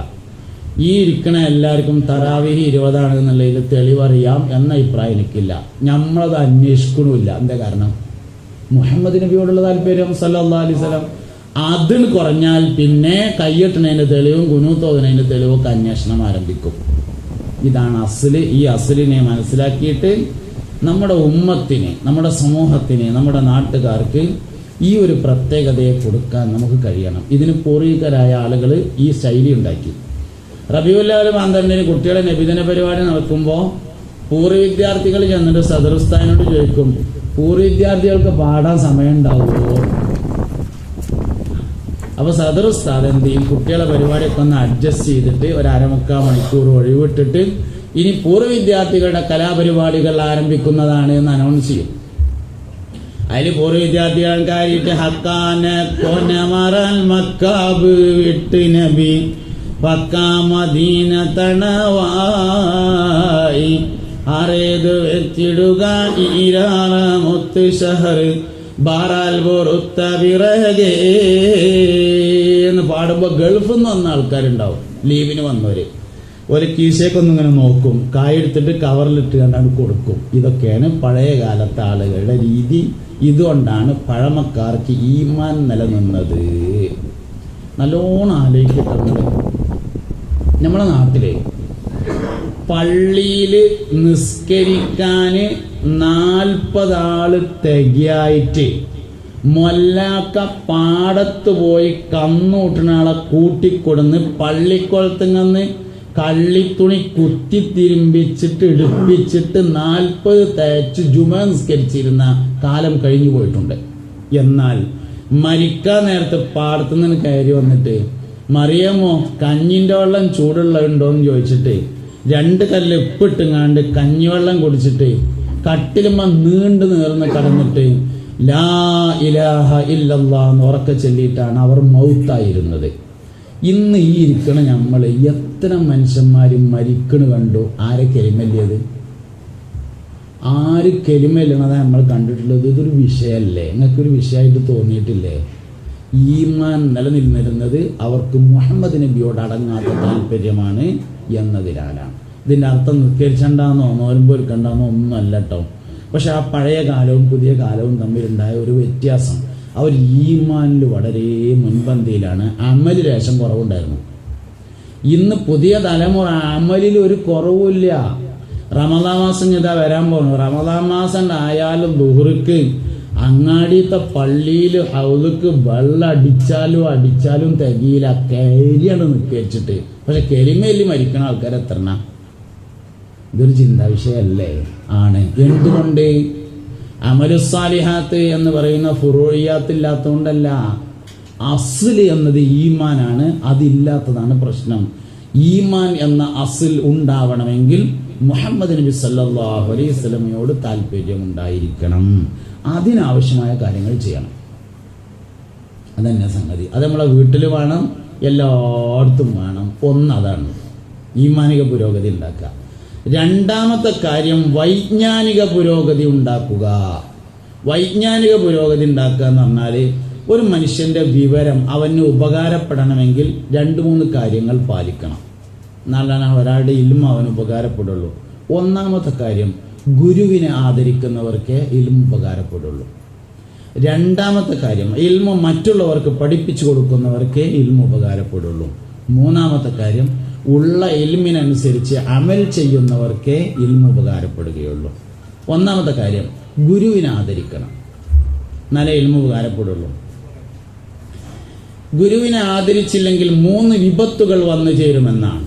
ഈ ഇരിക്കണ എല്ലാവർക്കും തറാവീഹ് 20 എന്നുള്ളതിൽ തെളിവറിയാം എന്ന അഭിപ്രായം എനിക്കില്ല. നമ്മളത് അന്വേഷിക്കണമില്ല. എന്താ കാരണം? മുഹമ്മദ് നബിയോടുള്ള താല്പര്യം സല്ലല്ലാഹു അലൈഹി വസല്ലം. അതിന് കുറഞ്ഞാൽ പിന്നെ കൈയ്യെട്ടണതിൻ്റെ തെളിവും കുനൂത്ത് ഓതുന്നതിൻ്റെ തെളിവൊക്കെ അന്വേഷണം ആരംഭിക്കും. ഇതാണ് അസ്ല്. ഈ അസ്ലിനെ മനസ്സിലാക്കിയിട്ട് നമ്മുടെ ഉമ്മത്തിന്, നമ്മുടെ സമൂഹത്തിന്, നമ്മുടെ നാട്ടുകാർക്ക് ഈ ഒരു പ്രത്യേകതയെ കൊടുക്കാൻ നമുക്ക് കഴിയണം. ഇതിന് പൂർവികരായ ആളുകൾ ഈ ശൈലി ഉണ്ടാക്കി. റബീഉൽ അവ്വൽ 12 കുട്ടികളെ നബിദിന പരിപാടി നടക്കുമ്പോൾ പൂർവ്വ വിദ്യാർത്ഥികൾ ചെന്നിട്ട് സദർ ഉസ്താദിനോട് ചോദിക്കും, പൂർവ്വ വിദ്യാർത്ഥികൾക്ക് പാടാൻ സമയം ഉണ്ടാവുമോ? അപ്പോൾ സദർ ഉസ്താദ് എന്ത് ചെയ്യും? കുട്ടികളെ പരിപാടിയൊക്കെ ഒന്ന് അഡ്ജസ്റ്റ് ചെയ്തിട്ട് ഒരു 1/2-3 മണിക്കൂർ ഒഴിവിട്ടിട്ട് ഇനി പൂർവ്വ വിദ്യാർത്ഥികളുടെ കലാപരിപാടികൾ ആരംഭിക്കുന്നതാണ് എന്ന് അനൗൺസ് ചെയ്യും. അതിൽ പൂർവ്വ വിദ്യാർത്ഥികൾ കാര്യമായിട്ട് ഹക്കാന കൊനമറൽ മക്കാബ് വിട്ട് നബി പക്കാ മദീന തണവായി ആരേത് വെച്ചിടുക ഈരാള മുത്ത് ഷഹർ ബാറാൽ പൊറുത്ത പിറകെ എന്ന് പാടുമ്പോൾ ഗൾഫിൽ നിന്ന് വന്ന ആൾക്കാരുണ്ടാവും. ലീവിന് വന്നവര് ഒരു കീശേക്കൊന്നും ഇങ്ങനെ നോക്കും, കായെടുത്തിട്ട് കവറിലിട്ട് കണ്ടാണ് കൊടുക്കും. ഇതൊക്കെയാണ് പഴയ കാലത്തെ ആളുകളുടെ രീതി. ഇതുകൊണ്ടാണ് പഴമക്കാർക്ക് ഈമാൻ നിലനിന്നത്. നല്ലോണം ആലോചിക്കട്ടെ. നമ്മളെ നാട്ടിലെ പള്ളിയിൽ നിസ്കരിക്കാൻ 40 ആള് തികയായിട്ട് മൊല്ലാക്ക പാടത്ത് പോയി കന്നൂട്ടണ ആളെ കൂട്ടിക്കൊടുന്ന് പള്ളിക്കുളത്തുങ്ങന്ന് കള്ളിത്തുണി കുത്തി തിരുമ്പിച്ചിട്ട് ഇടുപ്പിച്ചിട്ട് 40 തേച്ച് ജുമ നിസ്കരിച്ചിരുന്ന കാലം കഴിഞ്ഞു പോയിട്ടുണ്ട്. എന്നാൽ മരിക്കാൻ നേരത്തെ പാടത്തു നിന്ന് കയറി വന്നിട്ട് മറിയമോ കഞ്ഞിൻ്റെ വെള്ളം ചൂടുള്ളതുണ്ടോയെന്ന് ചോദിച്ചിട്ട് 2 കല്ല് ഉപ്പിട്ടുങ്ങാണ്ട് കഞ്ഞിവെള്ളം കുടിച്ചിട്ട് കട്ടിലുമ്മ നീണ്ടു നേർന്ന് കടന്നിട്ട് ലാ ഇലാഹ ഇല്ലല്ലാഹ് എന്ന് ഉറക്കെ ചൊല്ലിയിട്ടാണ് അവർ മൗത്തായിരുന്നത്. ഇന്ന് ഈ ഇരിക്കണ നമ്മൾ ഇത്തരം മനുഷ്യന്മാരും മരിക്കണ് കണ്ടു. ആരെ കെലിമല്ലിയത്? ആര് കെലിമല്ലണതാ നമ്മൾ കണ്ടിട്ടുള്ളത്? ഇതൊരു വിഷയമല്ലേ? നിങ്ങൾക്കൊരു വിഷയമായിട്ട് തോന്നിയിട്ടില്ലേ? ഈമാൻ നിലനിന്നിരുന്നത് അവർക്ക് മുഹമ്മദ് നബിയോട് അടങ്ങാത്ത താല്പര്യമാണ് എന്നതിനാലാണ്. ഇതിൻ്റെ അർത്ഥം നിസ്കരിച്ചണ്ടെന്നോ നോയമ്പ് എടുക്കണ്ടെന്നോ ഒന്നും അല്ല കേട്ടോ. പക്ഷെ ആ പഴയ കാലവും പുതിയ കാലവും തമ്മിലുണ്ടായ ഒരു വ്യത്യാസം, അവർ ഈമാനിൽ വളരെ മുൻപന്തിയിലാണ്. അമലിൽ ലേശം കുറവുണ്ടായിരുന്നു. ഇന്ന് പുതിയ തലമുറ അമലിൽ ഒരു കുറവുമില്ല. റമദാൻ മാസം ഇതാ വരാൻ പോകുന്നു. റമദാൻ മാസം ആയാലും ദുഹ്ർക്ക് അങ്ങാടിയത്തെ പള്ളിയിൽ ഹൗദക്ക് വെള്ളം അടിച്ചാലും തികയില്ല. കരിയാണ് നിൽക്കിച്ചിട്ട്. പക്ഷെ കെലിമേലി മരിക്കണ ആൾക്കാർ എത്രണ്ണ? ഇതൊരു ചിന്താ വിഷയമല്ലേ? ആണ്. എന്തുകൊണ്ട്? അമലുസ്സാലിഹാത്ത് എന്ന് പറയുന്ന ഫുറൂഇയാത്തില്ലാത്തതുകൊണ്ടല്ല. അസ്ല് എന്നത് ഈമാനാണ്. അതില്ലാത്തതാണ് പ്രശ്നം. ഈമാൻ എന്ന അസ്ൽ ഉണ്ടാവണമെങ്കിൽ മുഹമ്മദ് നബി സല്ലല്ലാഹു അലൈഹി വസല്ലമയോട് താല്പര്യം ഉണ്ടായിരിക്കണം. അതിനാവശ്യമായ കാര്യങ്ങൾ ചെയ്യണം. അതന്നെ സംഗതി. അത് നമ്മളെ വീട്ടിൽ വേണം, എല്ലായിടത്തും വേണം. ഒന്നതാണ് ഈമാനിക പുരോഗതി ഉണ്ടാക്കുക. രണ്ടാമത്തെ കാര്യം വൈജ്ഞാനിക പുരോഗതി ഉണ്ടാക്കുക. വൈജ്ഞാനിക പുരോഗതി ഉണ്ടാക്കുക എന്ന് പറഞ്ഞാൽ ഒരു മനുഷ്യന്റെ വിവരം അവന് ഉപകാരപ്പെടണമെങ്കിൽ 2-3 കാര്യങ്ങൾ പാലിക്കണം. എന്നാലാണ് ഒരാളുടെ ഇൽമ അവന് ഉപകാരപ്പെടുള്ളൂ. ഒന്നാമത്തെ കാര്യം, ഗുരുവിനെ ആദരിക്കുന്നവർക്കേ ഇൽമ ഉപകാരപ്പെടുള്ളൂ. രണ്ടാമത്തെ കാര്യം, ഇൽമ മറ്റുള്ളവർക്ക് പഠിപ്പിച്ചു കൊടുക്കുന്നവർക്കേ ഇൽമ ഉപകാരപ്പെടുള്ളൂ. മൂന്നാമത്തെ കാര്യം, ഉള്ള ഇൽമിനനുസരിച്ച് അമൽ ചെയ്യുന്നവർക്കേ ഇൽമ ഉപകാരപ്പെടുകയുള്ളൂ. ഒന്നാമത്തെ കാര്യം, ഗുരുവിനെ ആദരിക്കണം, എന്നാലേ ഇൽമ ഉപകാരപ്പെടുള്ളൂ. ഗുരുവിനെ ആദരിച്ചില്ലെങ്കിൽ 3 വിപത്തുകൾ വന്നു ചേരുമെന്നാണ്.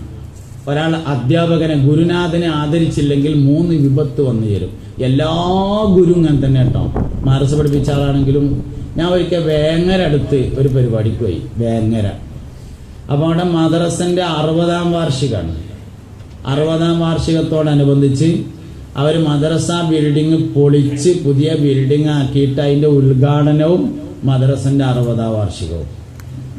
ഒരാൾ അധ്യാപകനെ, ഗുരുനാഥനെ ആദരിച്ചില്ലെങ്കിൽ 3 വിപത്ത് വന്നു ചേരും. എല്ലാ ഗുരു ഇങ്ങനെ തന്നെ കേട്ടോ. മദ്രസ പഠിപ്പിച്ച ആളാണെങ്കിലും, ഞാൻ ഒരിക്കൽ വേങ്ങര അടുത്ത് ഒരു പരിപാടിക്ക് പോയി. വേങ്ങര. അപ്പോൾ അവിടെ മദ്രസന്റെ 60ാം വാർഷികമാണ്. 60ാം വാർഷികത്തോടനുബന്ധിച്ച് അവർ മദ്രസ ബിൽഡിംഗ് പൊളിച്ച് പുതിയ ബിൽഡിംഗ് ആക്കിയിട്ട് അതിന്റെ ഉദ്ഘാടനവും മദ്രസന്റെ 60ാം വാർഷികവും.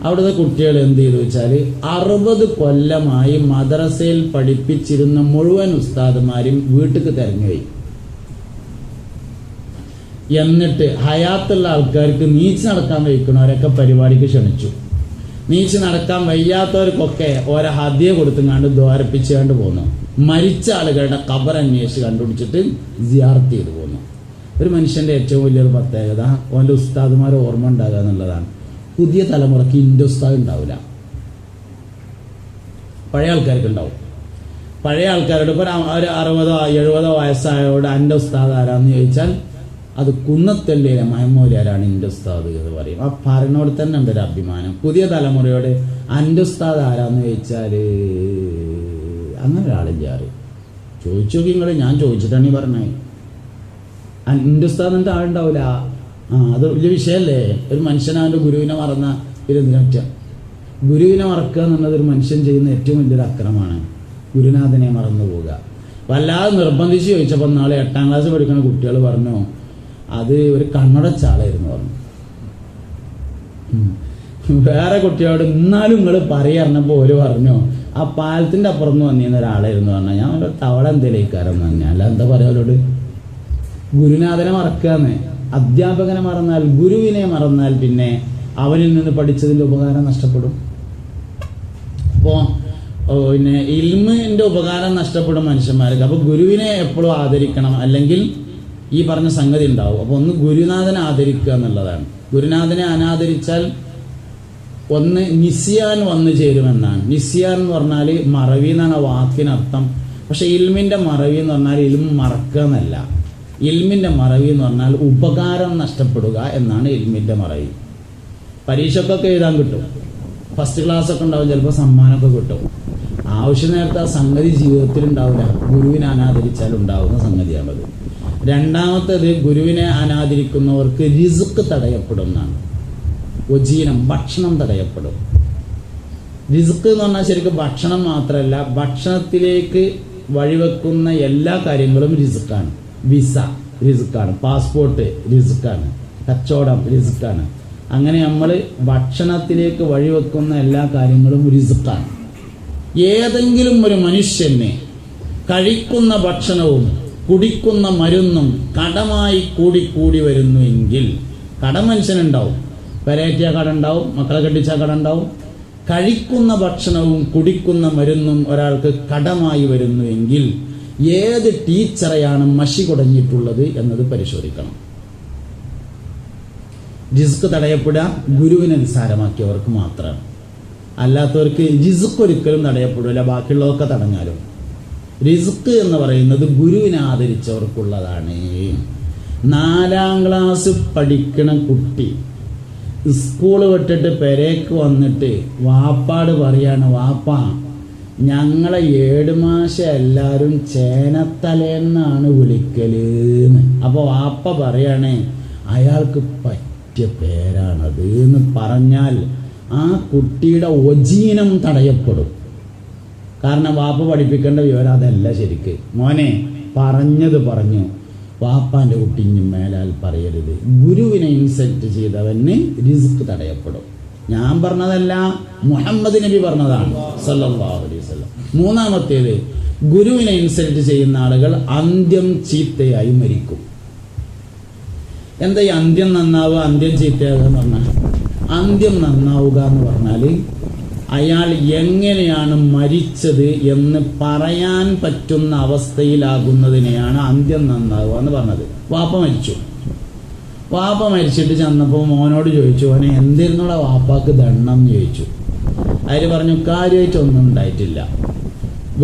അവിടുത്തെ കുട്ടികൾ എന്ത് ചെയ്തു വെച്ചാൽ 60 കൊല്ലമായി മദ്രസയിൽ പഠിപ്പിച്ചിരുന്ന മുഴുവൻ ഉസ്താദുമാരും വീട്ടിക്ക് തെരഞ്ഞുപോയി. എന്നിട്ട് ഹയാത്തുള്ള ആൾക്കാർക്ക് നീച്ച് നടക്കാൻ വയ്ക്കുന്നവരൊക്കെ പരിപാടിക്ക് ക്ഷണിച്ചു. നീച്ച് നടക്കാൻ വയ്യാത്തവർക്കൊക്കെ ഓരോ ഹദിയ കൊടുത്തുങ്ങാണ്ട് ദ്വാരപ്പിച്ചുകൊണ്ട് പോന്നു. മരിച്ച ആളുകളുടെ ഖബർ അന്വേഷിച്ച് കണ്ടുപിടിച്ചിട്ട് സിയാറത്ത് ചെയ്തു പോന്നു. ഒരു മനുഷ്യന്റെ ഏറ്റവും വലിയൊരു പ്രത്യേകത ഓൻ്റെ ഉസ്താദുമാരെ ഓർമ്മ ഉണ്ടാകുക എന്നുള്ളതാണ്. പുതിയ തലമുറയ്ക്ക് ഇൻ്റെ ഉസ്താദ് ഉണ്ടാവില്ല, പഴയ ആൾക്കാർക്ക് ഉണ്ടാവും. പഴയ ആൾക്കാരോട് ഇപ്പോൾ ഒരു 60 70 വയസ്സായവരോട് എൻ്റെ ഉസ്താദ് ആരാന്ന് ചോദിച്ചാൽ അത് കുന്നത്തല്ലേ മഹമ്മൂലാരാണ് എൻ്റെ ഉസ്താദ് എന്ന് പറയും. ആ പറഞ്ഞോട് തന്നെ ഉണ്ട് ഒരു അഭിമാനം. പുതിയ തലമുറയോട് എൻ്റെ ഉസ്താദ് ആരാന്ന് ചോദിച്ചാൽ അങ്ങനെ ഒരാളില്ല. ചോദിച്ചു നോക്കി നിങ്ങൾ, ഞാൻ ചോദിച്ചിട്ടാണ് ഈ പറഞ്ഞത്. എൻ്റെ ഉസ്താദ് എന്നിട്ട് ആളുണ്ടാവില്ല. അത് വലിയ വിഷയമല്ലേ? ഒരു മനുഷ്യനാണ്ട് ഗുരുവിനെ മറന്ന ഇതെന്തിനൊറ്റ ഗുരുവിനെ മറക്കുക എന്നുള്ളത് ഒരു മനുഷ്യൻ ചെയ്യുന്ന ഏറ്റവും വലിയൊരു അക്രമമാണ്. ഗുരുനാഥനെ മറന്നു പോവുക. വല്ലാതെ നിർബന്ധിച്ച് ചോദിച്ചപ്പോൾ നാളെ 8ാം ക്ലാസ് പഠിക്കുന്ന കുട്ടികൾ പറഞ്ഞു അത് ഒരു കണ്ണടച്ചാളായിരുന്നു പറഞ്ഞു. വേറെ കുട്ടിയോട് എന്നാലും നിങ്ങൾ പറയാറിഞ്ഞപ്പോൾ ഒരു പറഞ്ഞു ആ പാലത്തിന്റെ അപ്പുറത്ത് വന്നിരുന്ന ഒരാളായിരുന്നു പറഞ്ഞാൽ ഞാൻ ഒരു തവള എന്തേലേക്കാരെന്ന് തന്നെ. അല്ല എന്താ പറയാലോട്? ഗുരുനാഥനെ മറക്കാന്ന്. അധ്യാപകനെ മറന്നാൽ, ഗുരുവിനെ മറന്നാൽ പിന്നെ അവനിൽ നിന്ന് പഠിച്ചതിന്റെ ഉപകാരം നഷ്ടപ്പെടും. അപ്പോൾ പിന്നെ ഇൽമിന്റെ ഉപകാരം നഷ്ടപ്പെടും മനുഷ്യന്മാർക്ക്. അപ്പോൾ ഗുരുവിനെ എപ്പോഴും ആദരിക്കണം, അല്ലെങ്കിൽ ഈ പറഞ്ഞ സംഗതി ഉണ്ടാവും. അപ്പോൾ ഒന്ന് ഗുരുനാഥനെ ആദരിക്കുക എന്നുള്ളതാണ്. ഗുരുനാഥനെ അനാദരിച്ചാൽ ഒന്ന് നിസ്യാൻ വന്നു ചേരുമെന്നാണ്. നിസ്യാൻ എന്ന് പറഞ്ഞാൽ മറവി എന്നാണ് വാക്കിനർത്ഥം. പക്ഷെ ഇൽമിന്റെ മറവി എന്ന് പറഞ്ഞാൽ ഇൽമ മറക്കുക എന്നല്ല. ഇൽമിന്റെ മറവി എന്ന് പറഞ്ഞാൽ ഉപകാരം നഷ്ടപ്പെടുക എന്നാണ് ഇൽമിന്റെ മറവി. പരീക്ഷക്കൊക്കെ എഴുതാൻ കിട്ടും, ഫസ്റ്റ് ക്ലാസ് ഒക്കെ ഉണ്ടാവും, ചിലപ്പോൾ സമ്മാനമൊക്കെ കിട്ടും. ആവശ്യ നേരത്തെ ആ സംഗതി ജീവിതത്തിൽ ഉണ്ടാവില്ല. ഗുരുവിനെ അനാദരിച്ചാൽ ഉണ്ടാവുന്ന സംഗതിയാണത്. രണ്ടാമത്തേത്, ഗുരുവിനെ അനാദരിക്കുന്നവർക്ക് റിസ്ക് തടയപ്പെടും എന്നാണ്. ഉജീനം, ഭക്ഷണം തടയപ്പെടും. റിസ്ക് എന്ന് പറഞ്ഞാൽ ശരിക്കും ഭക്ഷണം മാത്രമല്ല, ഭക്ഷണത്തിലേക്ക് വഴിവെക്കുന്ന എല്ലാ കാര്യങ്ങളും റിസ്ക്കാണ്. വിസ റിസ്ക്കാണ്, പാസ്പോർട്ട് റിസ്ക്കാണ്, കച്ചവടം റിസ്ക്കാണ്. അങ്ങനെ നമ്മൾ ഭക്ഷണത്തിലേക്ക് വഴിവെക്കുന്ന എല്ലാ കാര്യങ്ങളും റിസ്ക്കാണ്. ഏതെങ്കിലും ഒരു മനുഷ്യന് കഴിക്കുന്ന ഭക്ഷണവും കുടിക്കുന്ന മരുന്നും കടമായി കൂടി വരുന്നുവെങ്കിൽ, കടം മനുഷ്യനുണ്ടാവും, പെരേറ്റിയ കട ഉണ്ടാവും, മക്കളെ കെട്ടിച്ച കട ഉണ്ടാവും. കഴിക്കുന്ന ഭക്ഷണവും കുടിക്കുന്ന മരുന്നും ഒരാൾക്ക് കടമായി വരുന്നുവെങ്കിൽ ഏത് ടീച്ചറെയാണ് മഷി കുടഞ്ഞിട്ടുള്ളത് എന്നത് പരിശോധിക്കണം. റിസ്ക് തടയപ്പെടുക ഗുരുവിനെ നിസ്സാരമാക്കിയവർക്ക് മാത്രമാണ്. അല്ലാത്തവർക്ക് റിസ്ക് ഒരിക്കലും തടയപ്പെടില്ല, ബാക്കിയുള്ളതൊക്കെ തടഞ്ഞാലും. റിസ്ക് എന്ന് പറയുന്നത് ഗുരുവിനെ ആദരിച്ചവർക്കുള്ളതാണ്. 4ാം ക്ലാസ് പഠിക്കണ കുട്ടി സ്കൂള് വിട്ടിട്ട് പെരേക്ക് വന്നിട്ട് വാപ്പാട് പറയാണ്, വാപ്പ ഞങ്ങളെ 7 മാസം എല്ലാവരും ചേനത്തലേന്നാണ് വിളിക്കലെന്ന്. അപ്പോൾ വാപ്പ പറയാണ് അയാൾക്ക് പറ്റിയ പേരാണത് എന്ന് പറഞ്ഞാൽ ആ കുട്ടിയുടെ ഒജീനം തടയപ്പെടും. കാരണം വാപ്പ പഠിപ്പിക്കേണ്ട വിവരം അതല്ല. ശരിക്ക് മോനെ പറഞ്ഞത് പറഞ്ഞു, വാപ്പാന്റെ കുട്ടി ഇനി മേലാൽ പറയരുത്. ഗുരുവിനെ ഇൻസൾട്ട് ചെയ്തവന് റിസ്ക് തടയപ്പെടും. ഞാൻ പറഞ്ഞതല്ല, മുഹമ്മദ് നബി പറഞ്ഞതാണ് സല്ലല്ലാഹു അലൈഹി വസല്ലം. 3ാമത്തേത്, ഗുരുവിനെ ഇൻസൾട്ട് ചെയ്യുന്ന ആളുകൾ അന്ത്യം ചീത്തയായി മരിക്കും. എന്താ ഈ അന്ത്യം നന്നാവുക, അന്ത്യം ചീത്തയാകുക എന്ന് പറഞ്ഞാൽ? അന്ത്യം നന്നാവുക എന്ന് പറഞ്ഞാൽ അയാൾ എങ്ങനെയാണ് മരിച്ചത് എന്ന് പറയാൻ പറ്റുന്ന അവസ്ഥയിലാകുന്നതിനെയാണ് അന്ത്യം നന്നാവുക എന്ന് പറഞ്ഞത്. വാപ്പ മരിച്ചിട്ട് ചെന്നപ്പോൾ മോനോട് ചോദിച്ചു, മോനെ എന്തിരുന്നുള്ള വാപ്പാക്ക് ദണ്ണം എന്ന് ചോദിച്ചു. അതിൽ പറഞ്ഞു കാര്യമായിട്ടൊന്നും ഉണ്ടായിട്ടില്ല.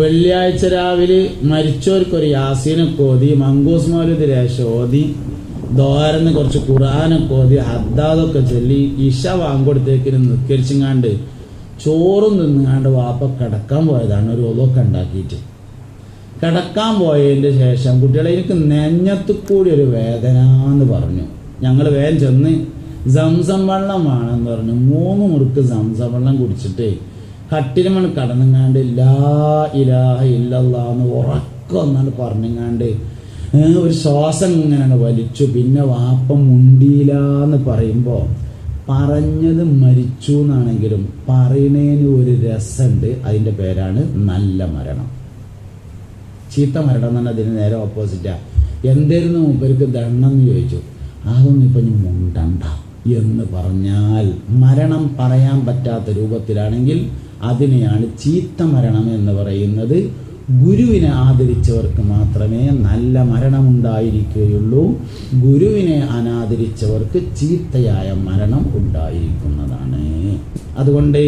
വെള്ളിയാഴ്ച രാവിലെ മരിച്ചവർക്കൊരു യാസീനൊക്കെ ഓതി, മങ്കൂസ് മൗലിദ് രേശം ഓതി, ദോരന്ന് കുറച്ച് ഖുർആനൊക്കെ ഓതി, ഹദ്ദാദൊക്കെ ചൊല്ലി, ഇശ വാങ്കൊടുത്തേക്കിന് നിസ്കരിച്ചിങ്ങാണ്ട് ചോറും തിന്നുകാണ്ട് വാപ്പ കിടക്കാൻ പോയതാണ്. ഒരു ഒതൊക്കെ ഉണ്ടാക്കിയിട്ട് കിടക്കാൻ പോയതിൻ്റെ ശേഷം കുട്ടികളെ എനിക്ക് നെഞ്ഞത്ത് കൂടി ഒരു വേദന എന്ന് പറഞ്ഞു. ഞങ്ങൾ വേഗം ചെന്ന് സംസം വെള്ളം വേണമെന്ന് പറഞ്ഞു. 3 മുറുക്ക് സംസം വെള്ളം കുടിച്ചിട്ട് കട്ടിലുമണ് കടന്നുങ്ങാണ്ട് ലാ ഇലാഹ ഇല്ലല്ലാഹ് എന്ന് ഉറക്കം ഒന്നാണ്ട് പറഞ്ഞുങ്ങാണ്ട് ഒരു ശ്വാസം ഇങ്ങനെയാണ് വലിച്ചു. പിന്നെ വാപ്പ മുണ്ടിയിലാന്ന് പറയുമ്പോൾ പറഞ്ഞത് മരിച്ചു എന്നാണെങ്കിലും പറയുന്നതിന് ഒരു രസമുണ്ട്. അതിൻ്റെ പേരാണ് നല്ല മരണം. ചീത്ത മരണം എന്ന് പറഞ്ഞാൽ അതിന് നേരെ ഓപ്പോസിറ്റാ. എന്തായിരുന്നു മൂപ്പർക്ക് ദണ്ണം എന്ന് ചോദിച്ചു. അതൊന്നും ഇപ്പം ഇനി മുണ്ടണ്ട എന്ന് പറഞ്ഞാൽ മരണം പറയാൻ പറ്റാത്ത രൂപത്തിലാണെങ്കിൽ അതിനെയാണ് ചീത്ത മരണം എന്ന് പറയുന്നത്. ഗുരുവിനെ ആദരിച്ചവർക്ക് മാത്രമേ നല്ല മരണമുണ്ടായിരിക്കുകയുള്ളൂ. ഗുരുവിനെ അനാദരിച്ചവർക്ക് ചീത്തയായ മരണം ഉണ്ടായിരിക്കുന്നതാണ്. അതുകൊണ്ട്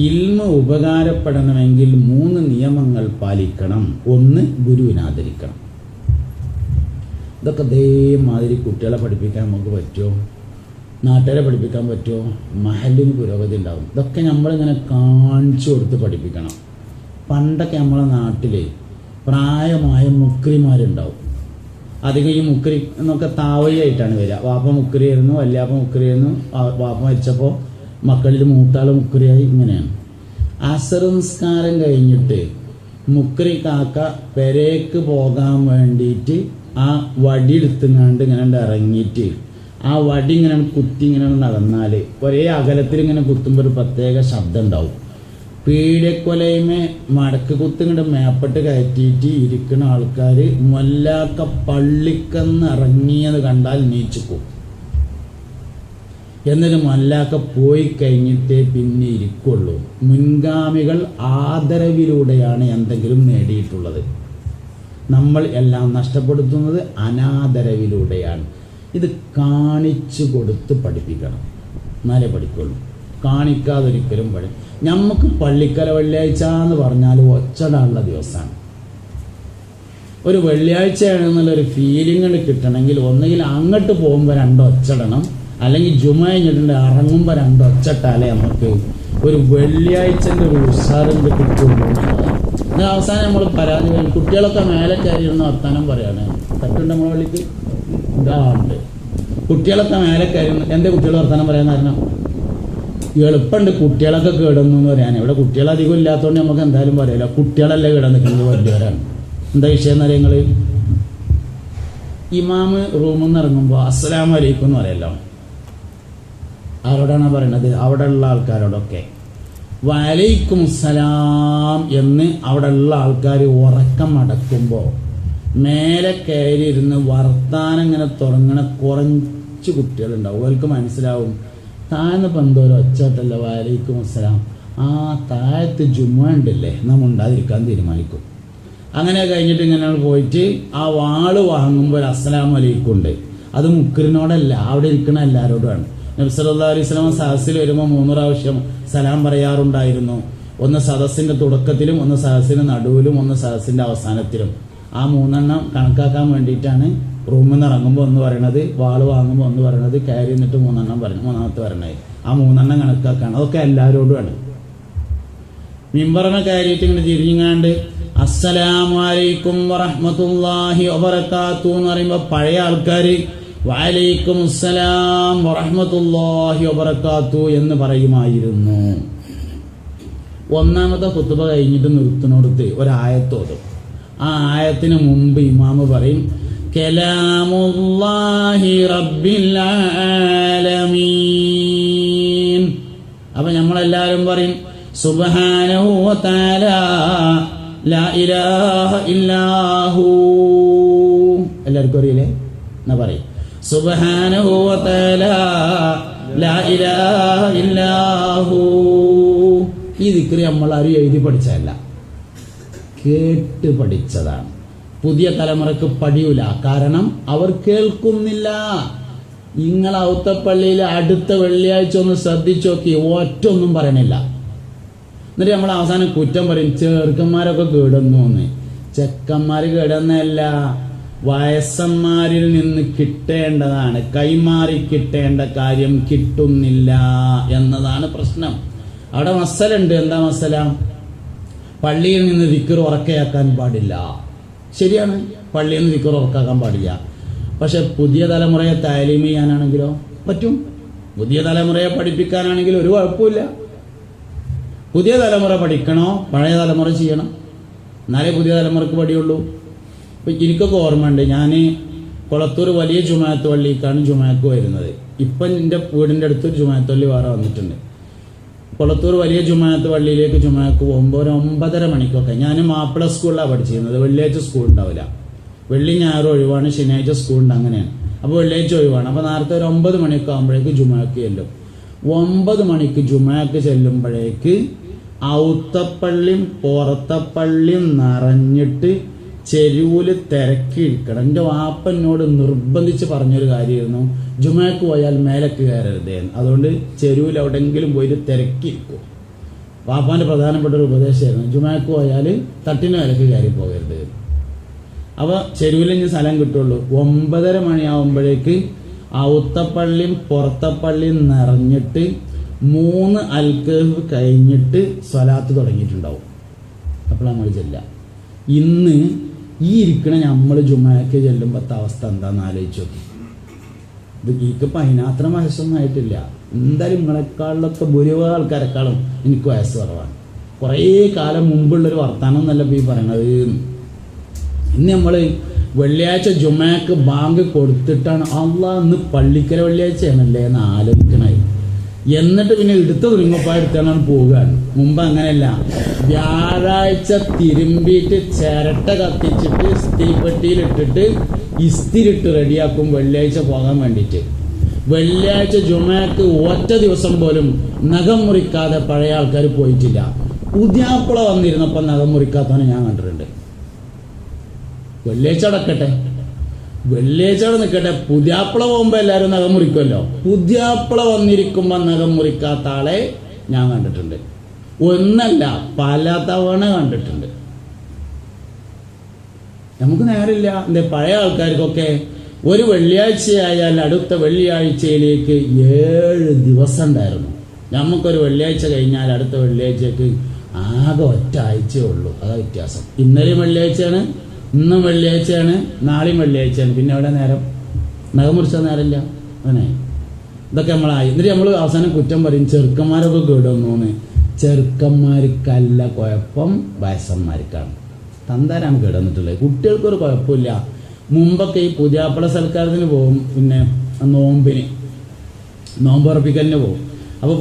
ഇൽമ് ഉപകാരപ്പെടണമെങ്കിൽ 3 നിയമങ്ങൾ പാലിക്കണം. 1, ഗുരുവിനെ ആദരിക്കണം. ഇതൊക്കെ അതേമാതിരി കുട്ടികളെ പഠിപ്പിക്കാൻ നമുക്ക് പറ്റുമോ? നാട്ടുകാരെ പഠിപ്പിക്കാൻ പറ്റുമോ? മഹലിന് പുരോഗതി ഉണ്ടാവും. ഇതൊക്കെ നമ്മളിങ്ങനെ കാണിച്ചു കൊടുത്ത് പഠിപ്പിക്കണം. പണ്ടൊക്കെ നമ്മളെ നാട്ടിൽ പ്രായമായ മുക്രിമാരുണ്ടാവും. അധികം ഈ മുക്രി എന്നൊക്കെ താവഴിയായിട്ടാണ് വരിക. വാപ്പ മുക്രിയായിരുന്നു, വല്യാപ്പ മുക്രിയായിരുന്നു. വാപ്പ മരിച്ചപ്പോൾ മക്കളിൽ മൂത്താൾ മുക്രിയായി. ഇങ്ങനെയാണ്. അസർ നിസ്കാരം കഴിഞ്ഞിട്ട് മുക്രി കാക്ക പെരേക്ക് പോകാൻ വേണ്ടിയിട്ട് ആ വടി എടുത്തുങ്ങാണ്ട് ഇങ്ങനെ ഇറങ്ങിയിട്ട് ആ വടി ഇങ്ങനെ കുത്തി ഇങ്ങനെ നടന്നാൽ ഒരേ അകലത്തിൽ ഇങ്ങനെ കുത്തുമ്പോൾ ഒരു പ്രത്യേക ശബ്ദം ഉണ്ടാവും. പീഡക്കൊലയുമേ മടക്ക് കുത്തിങ്ങോട്ട് മേപ്പെട്ട് കയറ്റിയിട്ട് ഇരിക്കുന്ന ആൾക്കാർ മൊല്ലാക്ക പള്ളിക്കന്ന് ഇറങ്ങിയത് കണ്ടാൽ നീച്ചിക്കും. എന്നിട്ട് മൊല്ലാക്ക പോയി കഴിഞ്ഞിട്ടേ പിന്നെ ഇരിക്കുള്ളൂ. മുൻഗാമികൾ ആദരവിലൂടെയാണ് എന്തെങ്കിലും നേടിയിട്ടുള്ളത്. നമ്മൾ എല്ലാം നഷ്ടപ്പെടുത്തുന്നത് അനാദരവിലൂടെയാണ്. ഇത് കാണിച്ചു കൊടുത്ത് പഠിപ്പിക്കണം, എന്നാലേ പഠിക്കുള്ളൂ. കാണിക്കാതൊരിക്കലും നമുക്ക് പള്ളിക്കല വെള്ളിയാഴ്ച എന്ന് പറഞ്ഞാൽ ഒച്ചടാനുള്ള ദിവസമാണ്. ഒരു വെള്ളിയാഴ്ചയാണെന്നുള്ളൊരു ഫീലിംഗ് കിട്ടണമെങ്കിൽ ഒന്നുകിൽ അങ്ങോട്ട് പോകുമ്പോൾ 2 ഒച്ചടണം, അല്ലെങ്കിൽ ജുമ കഴിഞ്ഞിട്ടുണ്ട് ഇറങ്ങുമ്പോൾ 2 ഒച്ചട്ടാലേ നമുക്ക് ഒരു വെള്ളിയാഴ്ചൻ്റെ ഒരു ഉത്സാഹം കിട്ടുള്ളൂ. എന്നാൽ അവസാനം നമ്മൾ പരാതി പറയും. കുട്ടികളൊക്കെ മേലെ കയറിയിരുന്ന വർത്താനം പറയാണ്. തട്ടുണ്ട് നമ്മളെ പള്ളിക്ക് ഇതാണ്ട് കുട്ടികളൊക്കെ മേലെ കയറുന്ന. എൻ്റെ കുട്ടികൾ വർത്താനം പറയാൻ എളുപ്പമുണ്ട്. കുട്ടികളൊക്കെ കേടുന്നു എന്ന് പറയാൻ. ഇവിടെ കുട്ടികൾ അധികം ഇല്ലാത്തതുകൊണ്ട് നമുക്ക് എന്തായാലും പറയില്ല. കുട്ടികളല്ലേ കേടാൻ നിൽക്കുന്നത്, വലിയവരാണ്. എന്താ വിഷയം എന്ന് അറിയാം? നിങ്ങൾ ഇമാമ് റൂമിൽ നിന്ന് ഇറങ്ങുമ്പോൾ അസ്സലാമു അലൈക്കും എന്ന് പറയല്ലോ. ആരോടാണ് പറയണത്? അവിടെ ഉള്ള ആൾക്കാരോടൊക്കെ. വലൈക്കും അസ്സലാം എന്ന് അവിടെ ഉള്ള ആൾക്കാർ ഉറക്കം അടക്കുമ്പോൾ മേലെ കയറിയിരുന്ന് വർത്താനം ഇങ്ങനെ തുടങ്ങണ കുറച്ച് കുട്ടികളുണ്ടാവും. അവർക്ക് മനസ്സിലാവും താഴ്ന്നപ്പോൾ എന്തോ ഒരു ഒച്ചട്ടല്ല വലൈക്കും അസ്സലാം, ആ താഴത്ത് ജുമ്മ ഉണ്ടല്ലേ നമ്മൾ ഉണ്ടാതിരിക്കാൻ തീരുമാനിക്കും. അങ്ങനെ കഴിഞ്ഞിട്ട് ഇങ്ങനെ പോയിട്ട് ആ വാള് വാങ്ങുമ്പോൾ ഒരു അസ്സലാമു അലൈക്കും ഉണ്ട്. അത് മുക്രിനോടല്ല, അവിടെ ഇരിക്കണ എല്ലാവരോടുമാണ്. നബി സല്ലല്ലാഹു അലൈഹി വസല്ലം സദസ്സിൽ വരുമ്പോൾ 3 പ്രാവശ്യം സലാം പറയാറുണ്ടായിരുന്നു. ഒന്ന് സദസ്സിന്റെ തുടക്കത്തിലും, ഒന്ന് സദസ്സിന്റെ നടുവിലും, ഒന്ന് സദസ്സിന്റെ അവസാനത്തിലും. ആ 3 കണക്കാക്കാൻ വേണ്ടിയിട്ടാണ് റൂമിൽ നിന്ന് ഇറങ്ങുമ്പോൾ ഒന്ന് പറയണത്, വാള് വാങ്ങുമ്പോൾ ഒന്ന് പറയണത്, കയറി നിന്നിട്ട് 3 പറഞ്ഞു, 3ാമത്തെ പറയണത്. ആ 3 കണക്കാക്കാണ്. അതൊക്കെ എല്ലാവരോടുമാണ്. മിമ്പറിനെ കയറിയിട്ട് ഇങ്ങനെ തിരിഞ്ഞാണ്ട് അസ്സലാമു അലൈക്കും വറഹ്മത്തുള്ളാഹി വബറകാതുഹു എന്ന് പറയുമ്പോൾ പഴയ ആൾക്കാർ വഅലൈക്കും അസ്സലാം വറഹ്മത്തുള്ളാഹി വബറകാതുഹു എന്ന് പറയുമായിരുന്നു. 1ാമത്തെ ഖുത്ബ കഴിഞ്ഞിട്ട് നിർത്തുന്നിടത്ത് ഒരായത്തോതും. ആ ആയത്തിന് മുമ്പ് ഇമാമ് പറയും കലാമുല്ലാഹി റബ്ബിൽ ആലമീൻ. അപ്പൊ നമ്മളെല്ലാവരും പറയും സുബ്ഹാനഹു വ തആല ലാ ഇലാഹ ഇല്ലാഹു. എല്ലാവർക്കും അറിയില്ലേ? എന്നാ പറയും സുബ്ഹാനഹു വ തആല ലാ ഇലാഹ ഇല്ലാഹു. ഈ ദിക്ർ നമ്മൾ ആരും എഴുതി പഠിച്ചതല്ല, കേട്ട് പഠിച്ചതാണ്. പുതിയ തലമുറക്ക് പഠിയൂല, കാരണം അവർ കേൾക്കുന്നില്ല. നിങ്ങൾ ഔത്തപ്പള്ളിയിൽ അടുത്ത വെള്ളിയാഴ്ച ഒന്ന് ശ്രദ്ധിച്ചു നോക്കി, ഒറ്റൊന്നും പറയണില്ല. എന്നിട്ട് നമ്മൾ അവസാനം കുറ്റം പറയും ചെറുക്കന്മാരൊക്കെ കേടുന്നു എന്ന്. ചെക്കന്മാർ കേടുന്നല്ല, വയസ്സന്മാരിൽ നിന്ന് കിട്ടേണ്ടതാണ്, കൈമാറി കിട്ടേണ്ട കാര്യം കിട്ടുന്നില്ല എന്നതാണ് പ്രശ്നം. അവിടെ മസലുണ്ട്. എന്താ മസല? പള്ളിയിൽ നിന്ന് ദിക്ർ ഉറക്കയാക്കാൻ പാടില്ല. ശരിയാണ്, പള്ളിയിൽ നിന്ന് ദിക്ർ ഉറക്കാക്കാൻ പാടില്ല. പക്ഷെ പുതിയ തലമുറയെ താലീം ചെയ്യാനാണെങ്കിലോ പറ്റും. പുതിയ തലമുറയെ പഠിപ്പിക്കാനാണെങ്കിലും ഒരു കുഴപ്പമില്ല. പുതിയ തലമുറ പഠിക്കണോ പഴയ തലമുറ ചെയ്യണം, എന്നാലേ പുതിയ തലമുറക്ക് പഠിയുള്ളൂ. ഇപ്പം എനിക്കൊക്കെ ഓർമ്മയുണ്ട്, ഞാൻ കൊളത്തൂർ വലിയ ജുമാഅത്ത് പള്ളിക്കാണ് ജുമാഅക്ക് വരുന്നത്. ഇപ്പം എൻ്റെ വീടിൻ്റെ അടുത്തൊരു ജുമാഅത്ത് പള്ളി വേറെ വന്നിട്ടുണ്ട്. കൊളത്തൂർ വലിയ ജുമാഅത്ത് പള്ളിയിലേക്ക് ജുമാഅക്ക് പോകുമ്പോൾ ഒരു 9:30 മണിക്കൊക്കെ, ഞാൻ മാപ്പിള സ്കൂളിലാണ് പഠിച്ചിരുന്നത്. വെള്ളിയാഴ്ച സ്കൂൾ ഉണ്ടാവില്ല, വെള്ളി ഞായർ ഒഴിവാണ്, ശനിയാഴ്ച സ്കൂളുണ്ട്, അങ്ങനെയാണ്. അപ്പോൾ വെള്ളിയാഴ്ച ഒഴിവാണ്. അപ്പോൾ നേരത്തെ ഒരു 9 മണിയൊക്കെ ആകുമ്പോഴേക്ക് ജുമാഅക്ക് ചെല്ലും. 9 മണിക്ക് ജുമാഅക്ക് ചെല്ലുമ്പോഴേക്ക് ഔത്തപ്പള്ളിയും പുറത്തപ്പള്ളിയും നിറഞ്ഞിട്ട് ചെരുവിൽ തിരക്കിയിരിക്കണം. എൻ്റെ വാപ്പനോട് നിർബന്ധിച്ച് പറഞ്ഞൊരു കാര്യമായിരുന്നു, ജുമാക്ക് പോയാൽ മേലക്ക് കയറരുതേ. അതുകൊണ്ട് ചെരുവിൽ എവിടെയെങ്കിലും പോയിട്ട് തിരക്കിയിരിക്കും. വാപ്പാൻ്റെ പ്രധാനപ്പെട്ട ഒരു ഉപദേശമായിരുന്നു, ജുമാക്ക് പോയാൽ തട്ടിന് മേലക്ക് കയറി പോകരുത്. അപ്പോൾ ചെരുവിൽ ഇനി സ്ഥലം കിട്ടുള്ളൂ. 9:30 മണിയാവുമ്പോഴേക്ക് ഔത്തപ്പള്ളിയും പുറത്തപ്പള്ളിയും നിറഞ്ഞിട്ട് 3 അൽക്കഹ് കഴിഞ്ഞിട്ട് സ്വലാത്ത് തുടങ്ങിയിട്ടുണ്ടാവും. അപ്പോൾ നമ്മൾ ചെല്ലാം. ഇന്ന് ഈ ഇരിക്കണ നമ്മൾ ജുമാക്ക് ചെല്ലുമ്പോഴത്തെ അവസ്ഥ എന്താണെന്ന് ആലോചിച്ച് നോക്കി. ഇത് എനിക്കിപ്പോൾ അതിനത്ര വയസ്സൊന്നും ആയിട്ടില്ല. എന്തായാലും നിങ്ങളെക്കാളിലൊക്കെ ഭൂരിഭാഗം ആൾക്കാരെക്കാളും എനിക്ക് വയസ്സ് കുറവാണ്. കുറേ കാലം മുമ്പുള്ളൊരു വർത്താനം എന്നല്ല ഇപ്പോൾ ഈ പറയണത്. ഇന്ന് നമ്മൾ വെള്ളിയാഴ്ച ജുമാക്ക് ബാങ്ക് കൊടുത്തിട്ടാണ് അള്ളാഹ് ഇന്ന് പള്ളിക്കര വെള്ളിയാഴ്ചയാണല്ലേ എന്ന് ആലോചിക്കണത്. എന്നിട്ട് പിന്നെ എടുത്ത തുണിങ്ങപ്പായെടുത്താണ് പോവുകയാണ്. മുമ്പ് അങ്ങനെയല്ല, വ്യാഴാഴ്ച തിരുമ്പിയിട്ട് ചിരട്ട കത്തിച്ചിട്ട് ഇസ്തിരിപ്പെട്ടിയിലിട്ടിട്ട് ഇസ്തിരിട്ട് റെഡിയാക്കും വെള്ളിയാഴ്ച പോകാൻ വേണ്ടിയിട്ട്. വെള്ളിയാഴ്ച ജുമാക്ക് ഒറ്റ ദിവസം പോലും നഖം മുറിക്കാതെ പഴയ ആൾക്കാർ പോയിട്ടില്ല. പുതിയാപ്പിള വന്നിരുന്നപ്പോൾ നഖം മുറിക്കാത്തവനെ ഞാൻ കണ്ടിട്ടുണ്ട്. വെള്ളിയാഴ്ച അടക്കട്ടെ, വെള്ളിയാഴ്ച അവിടെ നിൽക്കട്ടെ, പുതിയാപ്പിള പോകുമ്പോൾ എല്ലാവരും നഖം മുറിക്കുമല്ലോ. പുതിയാപ്പിള വന്നിരിക്കുമ്പോൾ നഖം മുറിക്കാത്ത ആളെ ഞാൻ കണ്ടിട്ടുണ്ട്. ഒന്നല്ല പല തവണ കണ്ടിട്ടുണ്ട്. നമുക്ക് നേരമില്ല. എന്തേ പഴയ ആൾക്കാർക്കൊക്കെ ഒരു വെള്ളിയാഴ്ചയായാൽ അടുത്ത വെള്ളിയാഴ്ചയിലേക്ക് 7 ദിവസം ഉണ്ടായിരുന്നു. നമുക്കൊരു വെള്ളിയാഴ്ച കഴിഞ്ഞാൽ അടുത്ത വെള്ളിയാഴ്ചക്ക് ആകെ ഒറ്റ ആഴ്ചയേ ഉള്ളൂ. അതാ വ്യത്യാസം. ഇന്നലെയും വെള്ളിയാഴ്ചയാണ്, ഇന്നും വെള്ളിയാഴ്ചയാണ്, നാളെയും വെള്ളിയാഴ്ചയാണ്. പിന്നെ അവിടെ നേരം നഖം മുറിച്ച നേരമില്ല. അങ്ങനെ ഇതൊക്കെ നമ്മളായി. എന്നിട്ട് നമ്മൾ അവസാനം കുറ്റം പറയും ചെറുക്കന്മാരൊക്കെ കേടുവന്നു. ചെറുക്കന്മാർക്കല്ല കുഴപ്പം, വയസ്സന്മാർക്കാണ്. തന്താരാണ് കേടുവന്നിട്ടുള്ളത്. കുട്ടികൾക്കൊരു കുഴപ്പമില്ല. മുമ്പൊക്കെ ഈ പുതിയാപ്പിള സൽക്കാരത്തിന് പോകും, പിന്നെ നോമ്പുറപ്പിക്കലിന് പോകും. അപ്പോൾ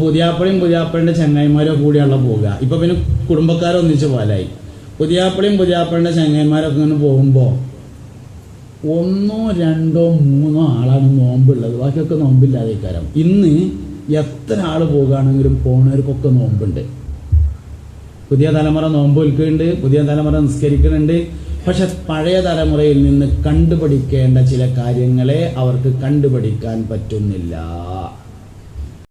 പുതിയാപ്പളിൻ്റെ ചങ്ങായിമാരോ കൂടിയാണല്ലോ പോകുക. ഇപ്പം പിന്നെ കുടുംബക്കാരൊന്നിച്ച് പോലായി. പുതിയാപ്പളിൻ്റെ ചങ്ങായിമാരൊക്കെ ഇങ്ങനെ പോകുമ്പോൾ 1, 2, 3 ആളാണ് നോമ്പുള്ളത്, ബാക്കിയൊക്കെ നോമ്പില്ലാതെ കാരം. ഇന്ന് എത്ര ആൾ പോകുകയാണെങ്കിലും പോണവർക്കൊക്കെ നോമ്പുണ്ട്. പുതിയ തലമുറ നോമ്പ് വിൽക്കുന്നുണ്ട്, പുതിയ തലമുറ നിസ്കരിക്കുന്നുണ്ട്. പക്ഷെ പഴയ തലമുറയിൽ നിന്ന് കണ്ടുപഠിക്കേണ്ട ചില കാര്യങ്ങളെ അവർക്ക് കണ്ടുപഠിക്കാൻ പറ്റുന്നില്ല.